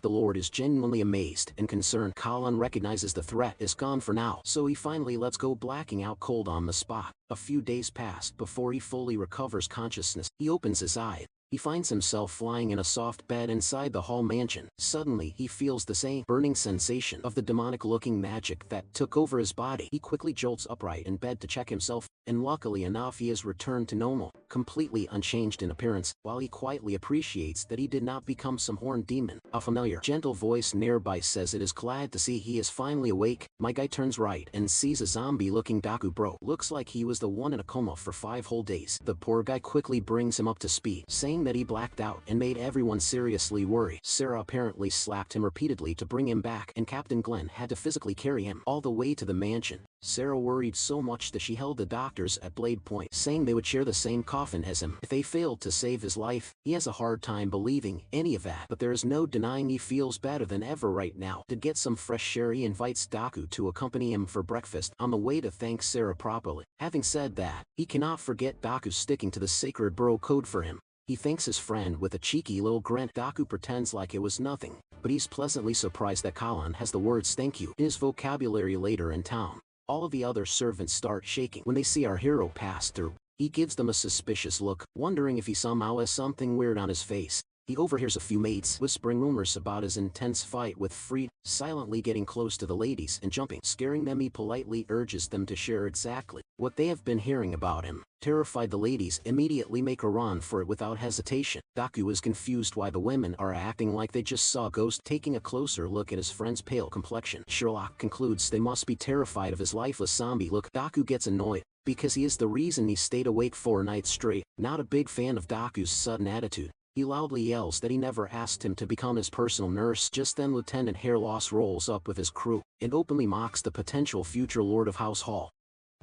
The Lord is genuinely amazed and concerned. Colin recognizes the threat is gone for now, so he finally lets go, blacking out cold on the spot. A few days pass before he fully recovers consciousness. He opens his eyes. He finds himself lying in a soft bed inside the Hall mansion. Suddenly, he feels the same burning sensation of the demonic-looking magic that took over his body. He quickly jolts upright in bed to check himself, and luckily enough he has returned to normal, completely unchanged in appearance. While he quietly appreciates that he did not become some horned demon, a familiar, gentle voice nearby says it is glad to see he is finally awake. My guy turns right and sees a zombie-looking Daku bro. Looks like he was the one in a coma for 5 whole days. The poor guy quickly brings him up to speed, saying that he blacked out and made everyone seriously worry. Sarah apparently slapped him repeatedly to bring him back, and Captain Glenn had to physically carry him all the way to the mansion. Sarah worried so much that she held the doctors at blade point, saying they would share the same coffin as him if they failed to save his life. He has a hard time believing any of that, but there is no denying he feels better than ever right now. To get some fresh air, he invites Daku to accompany him for breakfast on the way to thank Sarah properly. Having said that, he cannot forget Daku sticking to the sacred bro code for him. He thanks his friend with a cheeky little grin. Daku pretends like it was nothing, but he's pleasantly surprised that Colin has the words thank you in his vocabulary. Later in town, all of the other servants start shaking when they see our hero pass through. He gives them a suspicious look, wondering if he somehow has something weird on his face. He overhears a few mates whispering rumors about his intense fight with Freed, silently getting close to the ladies and jumping, scaring them. He politely urges them to share exactly what they have been hearing about him. Terrified, the ladies immediately make a run for it without hesitation. Daku is confused why the women are acting like they just saw a ghost. Taking a closer look at his friend's pale complexion, Sherlock concludes they must be terrified of his lifeless zombie look. Daku gets annoyed, because he is the reason he stayed awake 4 nights straight. Not a big fan of Daku's sudden attitude. He loudly yells that he never asked him to become his personal nurse. Just then Lieutenant Hairloss rolls up with his crew, and openly mocks the potential future Lord of House Hall.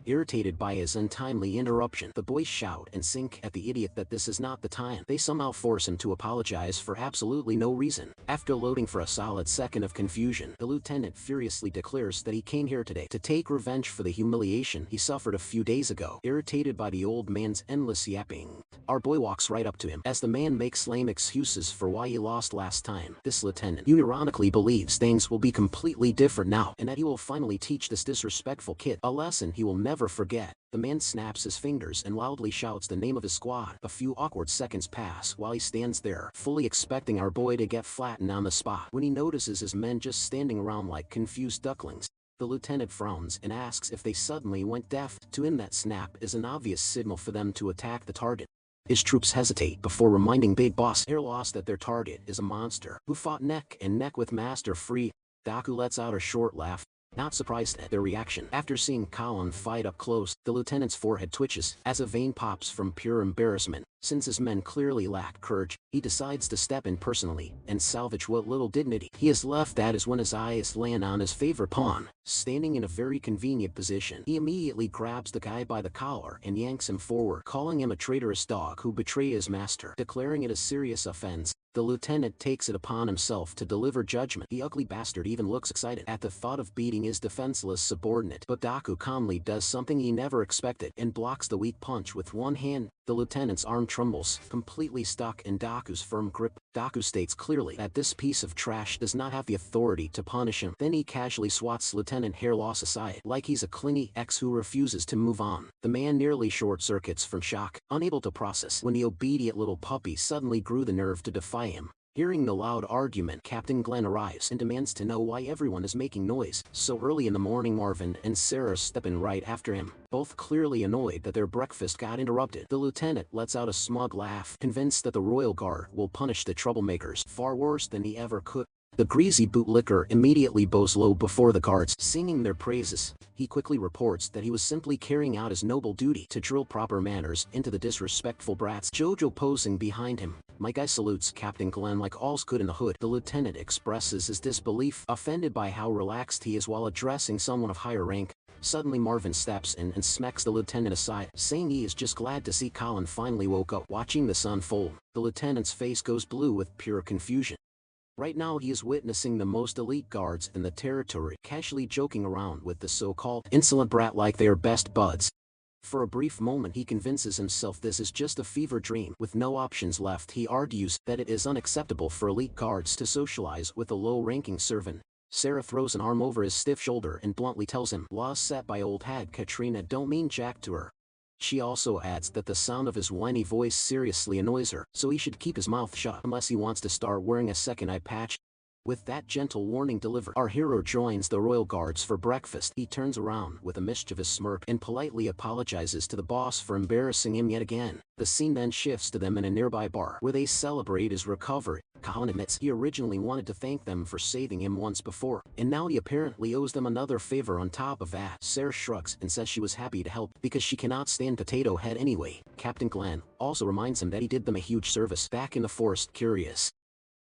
Irritated by his untimely interruption, the boys shout and sink at the idiot that this is not the time. They somehow force him to apologize for absolutely no reason. After loading for a solid second of confusion, the lieutenant furiously declares that he came here today to take revenge for the humiliation he suffered a few days ago. Irritated by the old man's endless yapping, our boy walks right up to him as the man makes lame excuses for why he lost last time. This lieutenant unironically believes things will be completely different now, and that he will finally teach this disrespectful kid a lesson he will never forget. The man snaps his fingers and loudly shouts the name of his squad. A few awkward seconds pass while he stands there, fully expecting our boy to get flattened on the spot, when he notices his men just standing around like confused ducklings. The lieutenant frowns and asks if they suddenly went deaf. To him, that snap is an obvious signal for them to attack the target. His troops hesitate before reminding Big Boss Hairloss that their target is a monster who fought neck and neck with Master Free. Daku lets out a short laugh, not surprised at their reaction. After seeing Colin fight up close, the lieutenant's forehead twitches as a vein pops from pure embarrassment. Since his men clearly lack courage, he decides to step in personally and salvage what little dignity he has left. That is when his eyes land on his favorite pawn, standing in a very convenient position. He immediately grabs the guy by the collar and yanks him forward, calling him a traitorous dog who betrayed his master. Declaring it a serious offense, the lieutenant takes it upon himself to deliver judgment. The ugly bastard even looks excited at the thought of beating his defenseless subordinate, but Daku calmly does something he never expected and blocks the weak punch with one hand. The lieutenant's arm trembles, completely stuck in Daku's firm grip. Daku states clearly that this piece of trash does not have the authority to punish him. Then he casually swats Lieutenant Hairloss aside, like he's a clingy ex who refuses to move on. The man nearly short-circuits from shock, unable to process when the obedient little puppy suddenly grew the nerve to defy him. Hearing the loud argument, Captain Glenn arrives and demands to know why everyone is making noise so early in the morning. Marvin and Sarah step in right after him, both clearly annoyed that their breakfast got interrupted. The lieutenant lets out a smug laugh, convinced that the Royal Guard will punish the troublemakers far worse than he ever could. The greasy bootlicker immediately bows low before the guards, singing their praises. He quickly reports that he was simply carrying out his noble duty to drill proper manners into the disrespectful brats. Jojo posing behind him. My guy salutes Captain Glenn like all's good in the hood. The lieutenant expresses his disbelief, offended by how relaxed he is while addressing someone of higher rank. Suddenly Marvin steps in and smacks the lieutenant aside, saying he is just glad to see Colin finally woke up. Watching this unfold, the lieutenant's face goes blue with pure confusion. Right now he is witnessing the most elite guards in the territory casually joking around with the so-called insolent brat like they are best buds. For a brief moment he convinces himself this is just a fever dream. With no options left, he argues that it is unacceptable for elite guards to socialize with a low-ranking servant. Sarah throws an arm over his stiff shoulder and bluntly tells him laws set by old hag Katrina don't mean jack to her. She also adds that the sound of his whiny voice seriously annoys her, so he should keep his mouth shut unless he wants to start wearing a second eye patch. With that gentle warning delivered, our hero joins the Royal Guards for breakfast. He turns around with a mischievous smirk and politely apologizes to the boss for embarrassing him yet again. The scene then shifts to them in a nearby bar where they celebrate his recovery. Colin admits he originally wanted to thank them for saving him once before, and now he apparently owes them another favor on top of that. Sarah shrugs and says she was happy to help because she cannot stand Potato Head anyway. Captain Glenn also reminds him that he did them a huge service back in the forest. Curious,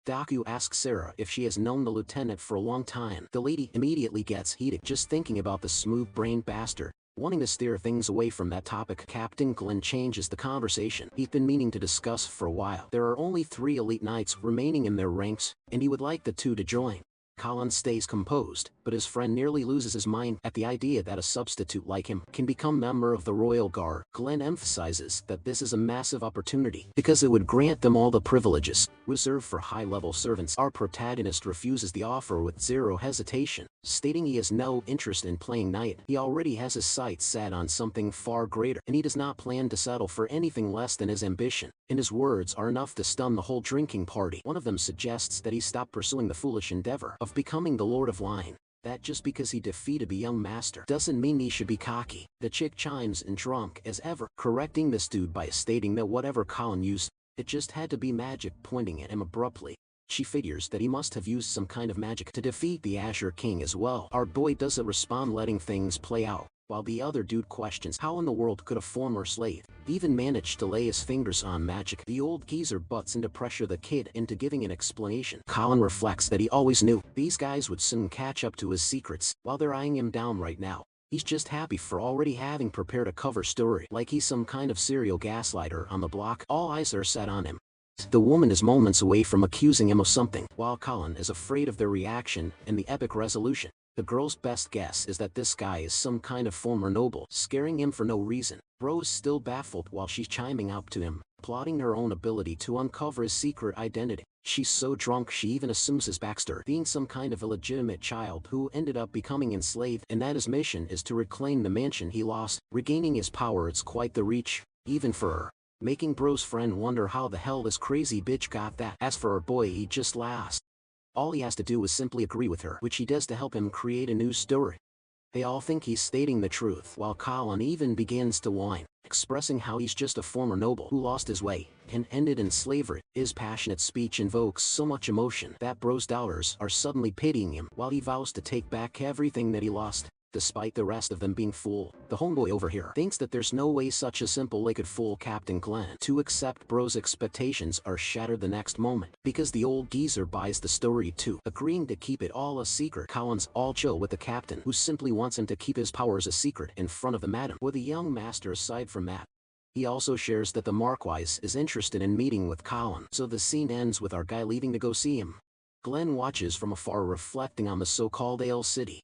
Daku asks Sarah if she has known the lieutenant for a long time. The lady immediately gets heated just thinking about the smooth-brained bastard. Wanting to steer things away from that topic, Captain Glenn changes the conversation he'd been meaning to discuss for a while. There are only 3 elite knights remaining in their ranks, and he would like the 2 to join. Colin stays composed, but his friend nearly loses his mind at the idea that a substitute like him can become member of the Royal Guard. Glenn emphasizes that this is a massive opportunity because it would grant them all the privileges reserved for high-level servants. Our protagonist refuses the offer with zero hesitation, stating he has no interest in playing knight. He already has his sights set on something far greater, and he does not plan to settle for anything less than his ambition. And his words are enough to stun the whole drinking party. One of them suggests that he stop pursuing the foolish endeavor of becoming the Lord of Wine. That just because he defeated a young master doesn't mean he should be cocky. The chick chimes in drunk as ever, correcting this dude by stating that whatever Colin used, it just had to be magic, pointing at him abruptly. She figures that he must have used some kind of magic to defeat the Azure King as well. Our boy doesn't respond, letting things play out, while the other dude questions how in the world could a former slave even manage to lay his fingers on magic. The old geezer butts in to pressure the kid into giving an explanation. Colin reflects that he always knew these guys would soon catch up to his secrets. While they're eyeing him down right now, he's just happy for already having prepared a cover story, like he's some kind of serial gaslighter on the block. All eyes are set on him. The woman is moments away from accusing him of something, while Colin is afraid of their reaction and the epic resolution. The girl's best guess is that this guy is some kind of former noble, scaring him for no reason. Bro's still baffled while she's chiming out to him, plotting her own ability to uncover his secret identity. She's so drunk she even assumes his backstory, being some kind of illegitimate child who ended up becoming enslaved, and that his mission is to reclaim the mansion he lost. Regaining his power, it's quite the reach, even for her, making Bro's friend wonder how the hell this crazy bitch got that. As for our boy, he just laughs. All he has to do is simply agree with her, which he does to help him create a new story. They all think he's stating the truth, while Colin even begins to whine, expressing how he's just a former noble who lost his way and ended in slavery. His passionate speech invokes so much emotion that Bro's doubters are suddenly pitying him, while he vows to take back everything that he lost. Despite the rest of them being fooled, the homeboy over here thinks that there's no way such a simple lay could fool Captain Glenn. To accept Bro's expectations are shattered the next moment, because the old geezer buys the story too, agreeing to keep it all a secret. Colin's all chill with the captain, who simply wants him to keep his powers a secret in front of the madam with a young master. Aside from that, he also shares that the Marquise is interested in meeting with Colin, so the scene ends with our guy leaving to go see him. Glenn watches from afar, reflecting on the so-called Ale City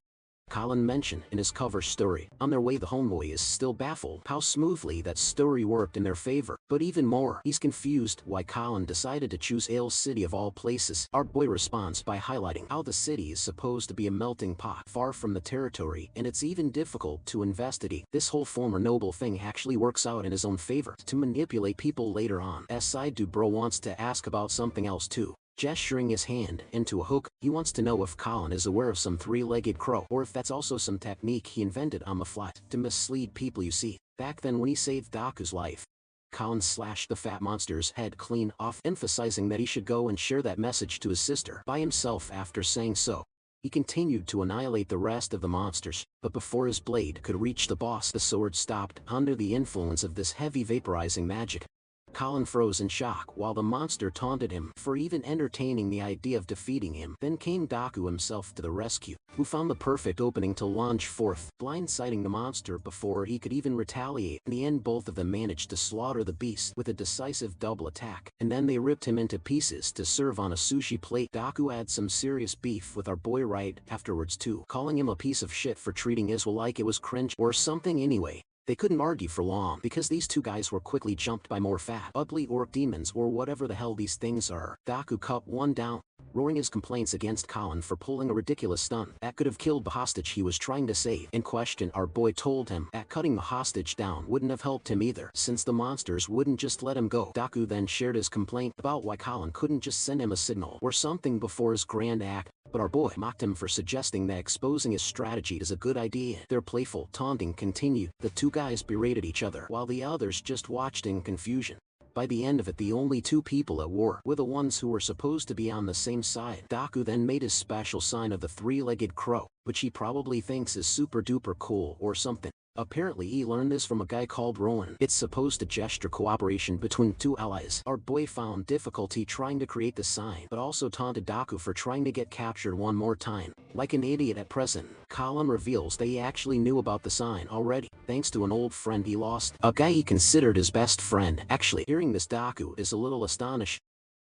Colin mentioned in his cover story. On their way, the homeboy is still baffled how smoothly that story worked in their favor, but even more, he's confused why Colin decided to choose Ale City of all places. Our boy responds by highlighting how the city is supposed to be a melting pot far from the territory, and it's even difficult to investigate. This whole former noble thing actually works out in his own favor to manipulate people later on. Aside, Bro wants to ask about something else too. Gesturing his hand into a hook, he wants to know if Colin is aware of some three-legged crow, or if that's also some technique he invented on the fly to mislead people. You see, back then when he saved Daku's life, Colin slashed the fat monster's head clean off, emphasizing that he should go and share that message to his sister by himself. After saying so, he continued to annihilate the rest of the monsters, but before his blade could reach the boss, the sword stopped. Under the influence of this heavy vaporizing magic, Colin froze in shock while the monster taunted him for even entertaining the idea of defeating him. Then came Daku himself to the rescue, who found the perfect opening to launch forth, blindsiding the monster before he could even retaliate. In the end, both of them managed to slaughter the beast with a decisive double attack, and then they ripped him into pieces to serve on a sushi plate. Daku had some serious beef with our boy right afterwards too, calling him a piece of shit for treating Iswa like it was cringe or something. Anyway, they couldn't argue for long because these two guys were quickly jumped by more fat, ugly orc demons or whatever the hell these things are. Daku cut one down, roaring his complaints against Colin for pulling a ridiculous stunt that could have killed the hostage he was trying to save. In question, our boy told him that cutting the hostage down wouldn't have helped him either, since the monsters wouldn't just let him go. Daku then shared his complaint about why Colin couldn't just send him a signal or something before his grand act, but our boy mocked him for suggesting that exposing his strategy is a good idea. Their playful taunting continued. The two guys berated each other while the others just watched in confusion. By the end of it, the only two people at war were the ones who were supposed to be on the same side. Daku then made his special sign of the three-legged crow, which he probably thinks is super duper cool or something. Apparently he learned this from a guy called Rowan. It's supposed to gesture cooperation between two allies. Our boy found difficulty trying to create the sign, but also taunted Daku for trying to get captured one more time. Like an idiot at present, Colin reveals that he actually knew about the sign already, thanks to an old friend he lost, a guy he considered his best friend. Actually, hearing this, Daku is a little astonished,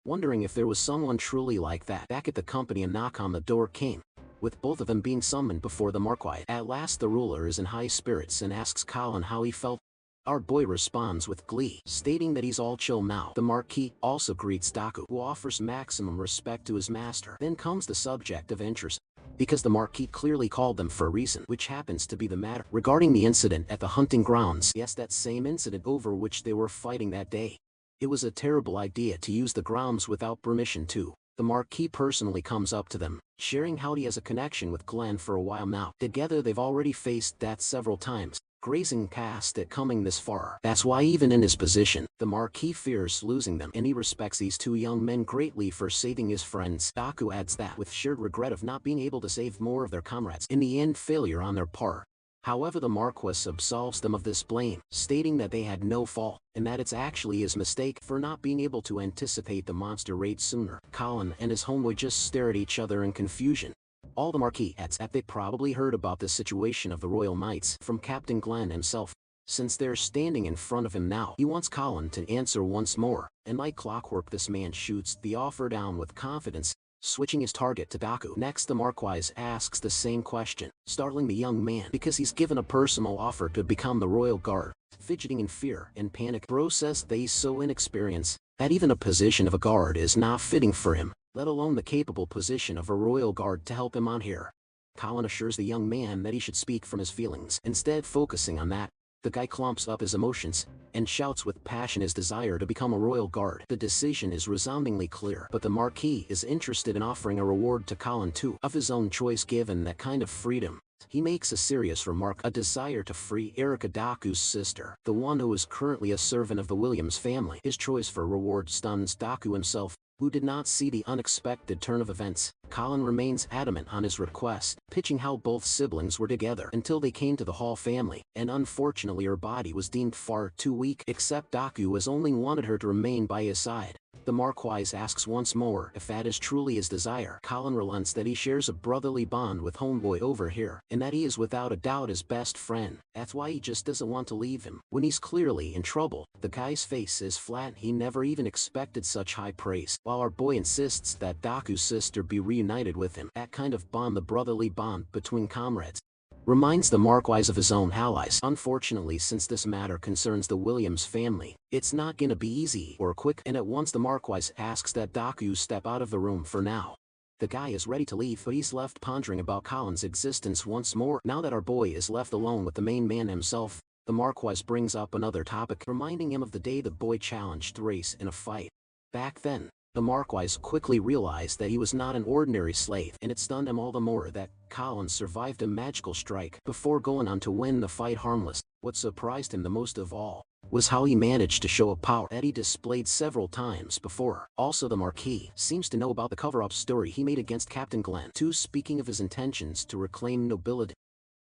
wondering if there was someone truly like that. Back at the company, a knock on the door came, with both of them being summoned before the Marquis. At last the ruler is in high spirits and asks Colin how he felt. Our boy responds with glee, stating that he's all chill now. The Marquis also greets Daku, who offers maximum respect to his master. Then comes the subject of interest. because the Marquis clearly called them for a reason, which happens to be the matter regarding the incident at the hunting grounds. Yes, that same incident over which they were fighting that day. It was a terrible idea to use the grounds without permission too. The Marquis personally comes up to them, sharing how he has a connection with Glenn for a while now. Together they've already faced death several times, grazing past it coming this far. That's why even in his position, the Marquis fears losing them, and he respects these two young men greatly for saving his friends. Daku adds that with shared regret of not being able to save more of their comrades, in the end failure on their part. However, the Marquis absolves them of this blame, stating that they had no fault, and that it's actually his mistake for not being able to anticipate the monster raid sooner. Colin and his homeboy just stare at each other in confusion. All the Marquis adds that they probably heard about the situation of the Royal Knights from Captain Glenn himself. Since they're standing in front of him now, he wants Colin to answer once more, and like clockwork this man shoots the offer down with confidence, switching his target to Daku. Next, the Marquis asks the same question, startling the young man because he's given a personal offer to become the Royal Guard. Fidgeting in fear and panic, Bro says that he's so inexperienced that even a position of a guard is not fitting for him, let alone the capable position of a Royal Guard to help him on here. Colin assures the young man that he should speak from his feelings, instead focusing on that. The guy clumps up his emotions and shouts with passion his desire to become a Royal Guard. The decision is resoundingly clear, but the Marquis is interested in offering a reward to Colin too, of his own choice given that kind of freedom. He makes a serious remark, a desire to free Erika Daku's sister, the one who is currently a servant of the Williams family. His choice for reward stuns Daku himself, who did not see the unexpected turn of events. Colin remains adamant on his request, pitching how both siblings were together until they came to the Hall family, and unfortunately her body was deemed far too weak, except Daku has only wanted her to remain by his side. The Marquis asks once more if that is truly his desire. Colin relents that he shares a brotherly bond with homeboy over here, and that he is without a doubt his best friend. That's why he just doesn't want to leave him. When he's clearly in trouble, the guy's face is flat. He never even expected such high praise, while our boy insists that Daku's sister be reunited with him. That kind of bond, the brotherly bond between comrades, reminds the Marquis of his own allies. Unfortunately, since this matter concerns the Williams family, it's not gonna be easy or quick, and at once the Marquis asks that Daku step out of the room for now. The guy is ready to leave, but he's left pondering about Colin's existence once more. Now that our boy is left alone with the main man himself, the Marquis brings up another topic, reminding him of the day the boy challenged Thrace in a fight. Back then, the Marquis quickly realized that he was not an ordinary slave, and it stunned him all the more that Colin survived a magical strike before going on to win the fight harmless. What surprised him the most of all was how he managed to show a power that he displayed several times before. Also, the Marquis seems to know about the cover-up story he made against Captain Glenn, too, speaking of his intentions to reclaim nobility.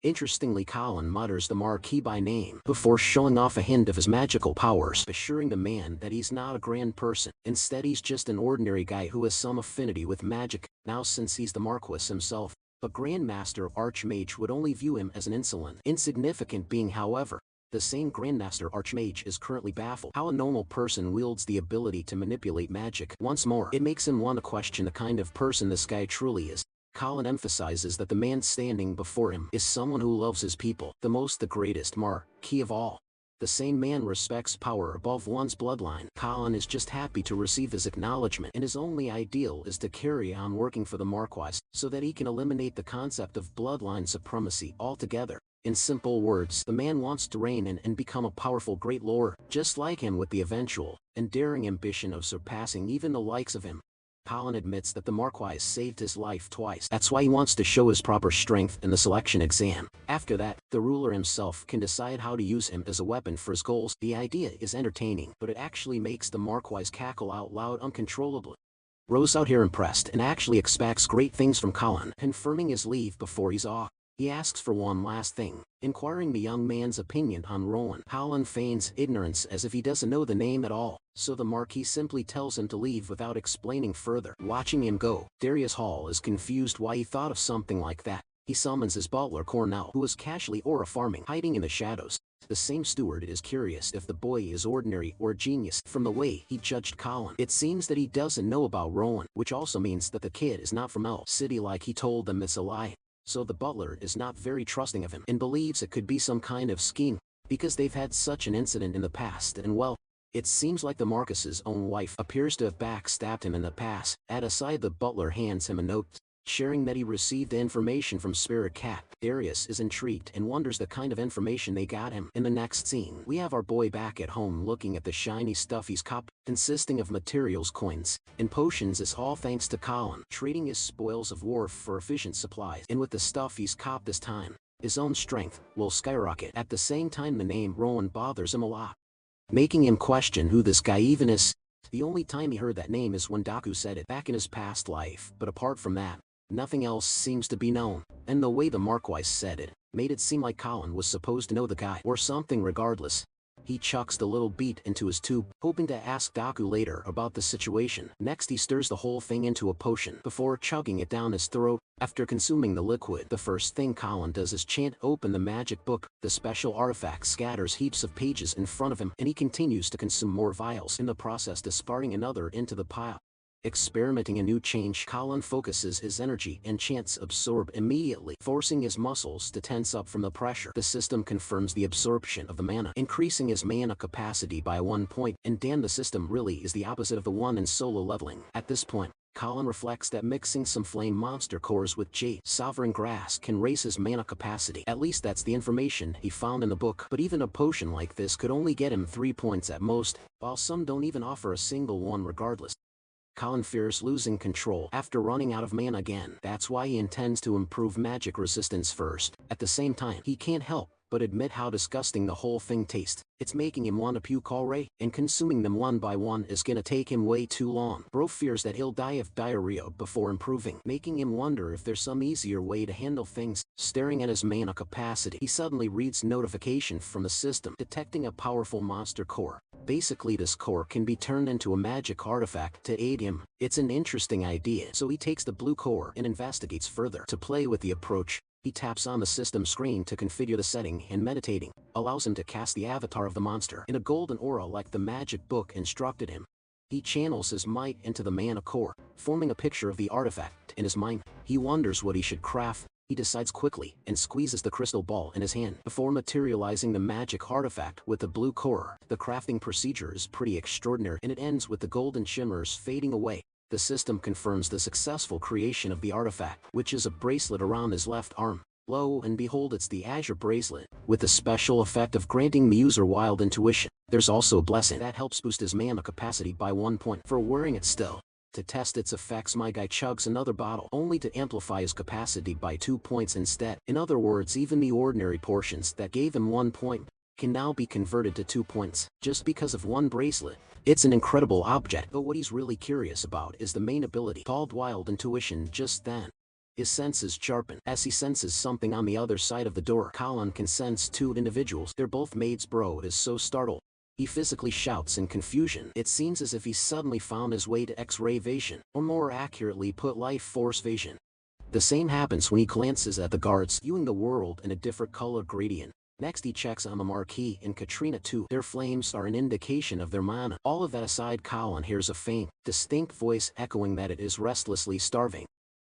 Interestingly, Colin mutters the Marquis by name before showing off a hint of his magical powers, assuring the man that he's not a grand person. Instead, he's just an ordinary guy who has some affinity with magic. Now, since he's the Marquis himself, a Grand Master Archmage would only view him as an insolent, insignificant being. However, the same Grandmaster Archmage is currently baffled how a normal person wields the ability to manipulate magic. Once more, it makes him want to question the kind of person this guy truly is. Colin emphasizes that the man standing before him is someone who loves his people, the most, the greatest Marquis of all. The same man respects power above one's bloodline. Colin is just happy to receive his acknowledgement, and his only ideal is to carry on working for the Marquis, so that he can eliminate the concept of bloodline supremacy altogether. In simple words, the man wants to reign in and become a powerful great lord, just like him, with the eventual and daring ambition of surpassing even the likes of him. Colin admits that the Marquis saved his life twice. That's why he wants to show his proper strength in the selection exam. After that, the ruler himself can decide how to use him as a weapon for his goals. The idea is entertaining, but it actually makes the Marquis cackle out loud uncontrollably. Rose out here impressed and actually expects great things from Colin, confirming his leave before he's off. He asks for one last thing, inquiring the young man's opinion on Rowan. Colin feigns ignorance as if he doesn't know the name at all, so the Marquis simply tells him to leave without explaining further. Watching him go, Darius Hall is confused why he thought of something like that. He summons his butler Cornell, who is casually farming, hiding in the shadows. The same steward is curious if the boy is ordinary or a genius from the way he judged Colin. It seems that he doesn't know about Rowan, which also means that the kid is not from L City like he told them. It's a lie. So the butler is not very trusting of him and believes it could be some kind of scheme, because they've had such an incident in the past, and well, it seems like the Marcus's own wife appears to have backstabbed him in the past. At a side, the butler hands him a note Sharing that he received the information from Spirit Cat, Darius is intrigued and wonders the kind of information they got him. In the next scene, we have our boy back at home looking at the shiny stuff he's copped, consisting of materials, coins, and potions, is all thanks to Colin trading his spoils of war for efficient supplies. And with the stuff he's copped this time, his own strength will skyrocket. At the same time, the name Rowan bothers him a lot, making him question who this guy even is. The only time he heard that name is when Daku said it back in his past life, but apart from that, nothing else seems to be known. And the way the Marquise said it made it seem like Colin was supposed to know the guy or something. Regardless, he chucks the little beat into his tube, hoping to ask Daku later about the situation. Next, he stirs the whole thing into a potion before chugging it down his throat. After consuming the liquid, the first thing Colin does is chant open the magic book. The special artifact scatters heaps of pages in front of him, and he continues to consume more vials, in the process discarding another into the pile. Experimenting a new change, Colin focuses his energy and chants absorb immediately, forcing his muscles to tense up from the pressure. The system confirms the absorption of the mana, increasing his mana capacity by 1 point, and damn, the system really is the opposite of the one in solo leveling. At this point, Colin reflects that mixing some flame monster cores with Jade Sovereign Grass can raise his mana capacity. At least that's the information he found in the book, but even a potion like this could only get him 3 points at most, while some don't even offer a single one. Regardless, Colin fears losing control after running out of mana again. That's why he intends to improve magic resistance first. At the same time, he can't help but admit how disgusting the whole thing tastes. It's making him want to puke already, and consuming them one by one is gonna take him way too long. Bro fears that he'll die of diarrhea before improving, making him wonder if there's some easier way to handle things. Staring at his mana capacity, he suddenly reads notification from the system detecting a powerful monster core. Basically, this core can be turned into a magic artifact to aid him. It's an interesting idea, so he takes the blue core and investigates further. To play with the approach, he taps on the system screen to configure the setting, and meditating allows him to cast the avatar of the monster in a golden aura like the magic book instructed him. He channels his might into the mana core, forming a picture of the artifact in his mind. He wonders what he should craft. He decides quickly and squeezes the crystal ball in his hand before materializing the magic artifact with the blue core. The crafting procedure is pretty extraordinary, and it ends with the golden shimmers fading away. The system confirms the successful creation of the artifact, which is a bracelet around his left arm. Lo and behold, it's the Azure bracelet, with the special effect of granting the user wild intuition. There's also a blessing that helps boost his mana capacity by 1 point for wearing it still. To test its effects, my guy chugs another bottle, only to amplify his capacity by 2 points instead. In other words, even the ordinary portions that gave him 1 point can now be converted to 2 points, just because of one bracelet. It's an incredible object, but what he's really curious about is the main ability, called Wild Intuition. Just then, his senses sharpen as he senses something on the other side of the door. Colin can sense 2 individuals. They're both maids. Bro is so startled, he physically shouts in confusion. It seems as if he suddenly found his way to X-ray vision, or more accurately put, life force vision. The same happens when he glances at the guards, viewing the world in a different color gradient. Next, he checks on the Marquis and Katrina too. Their flames are an indication of their mana. All of that aside, Colin hears a faint, distinct voice echoing that it is restlessly starving.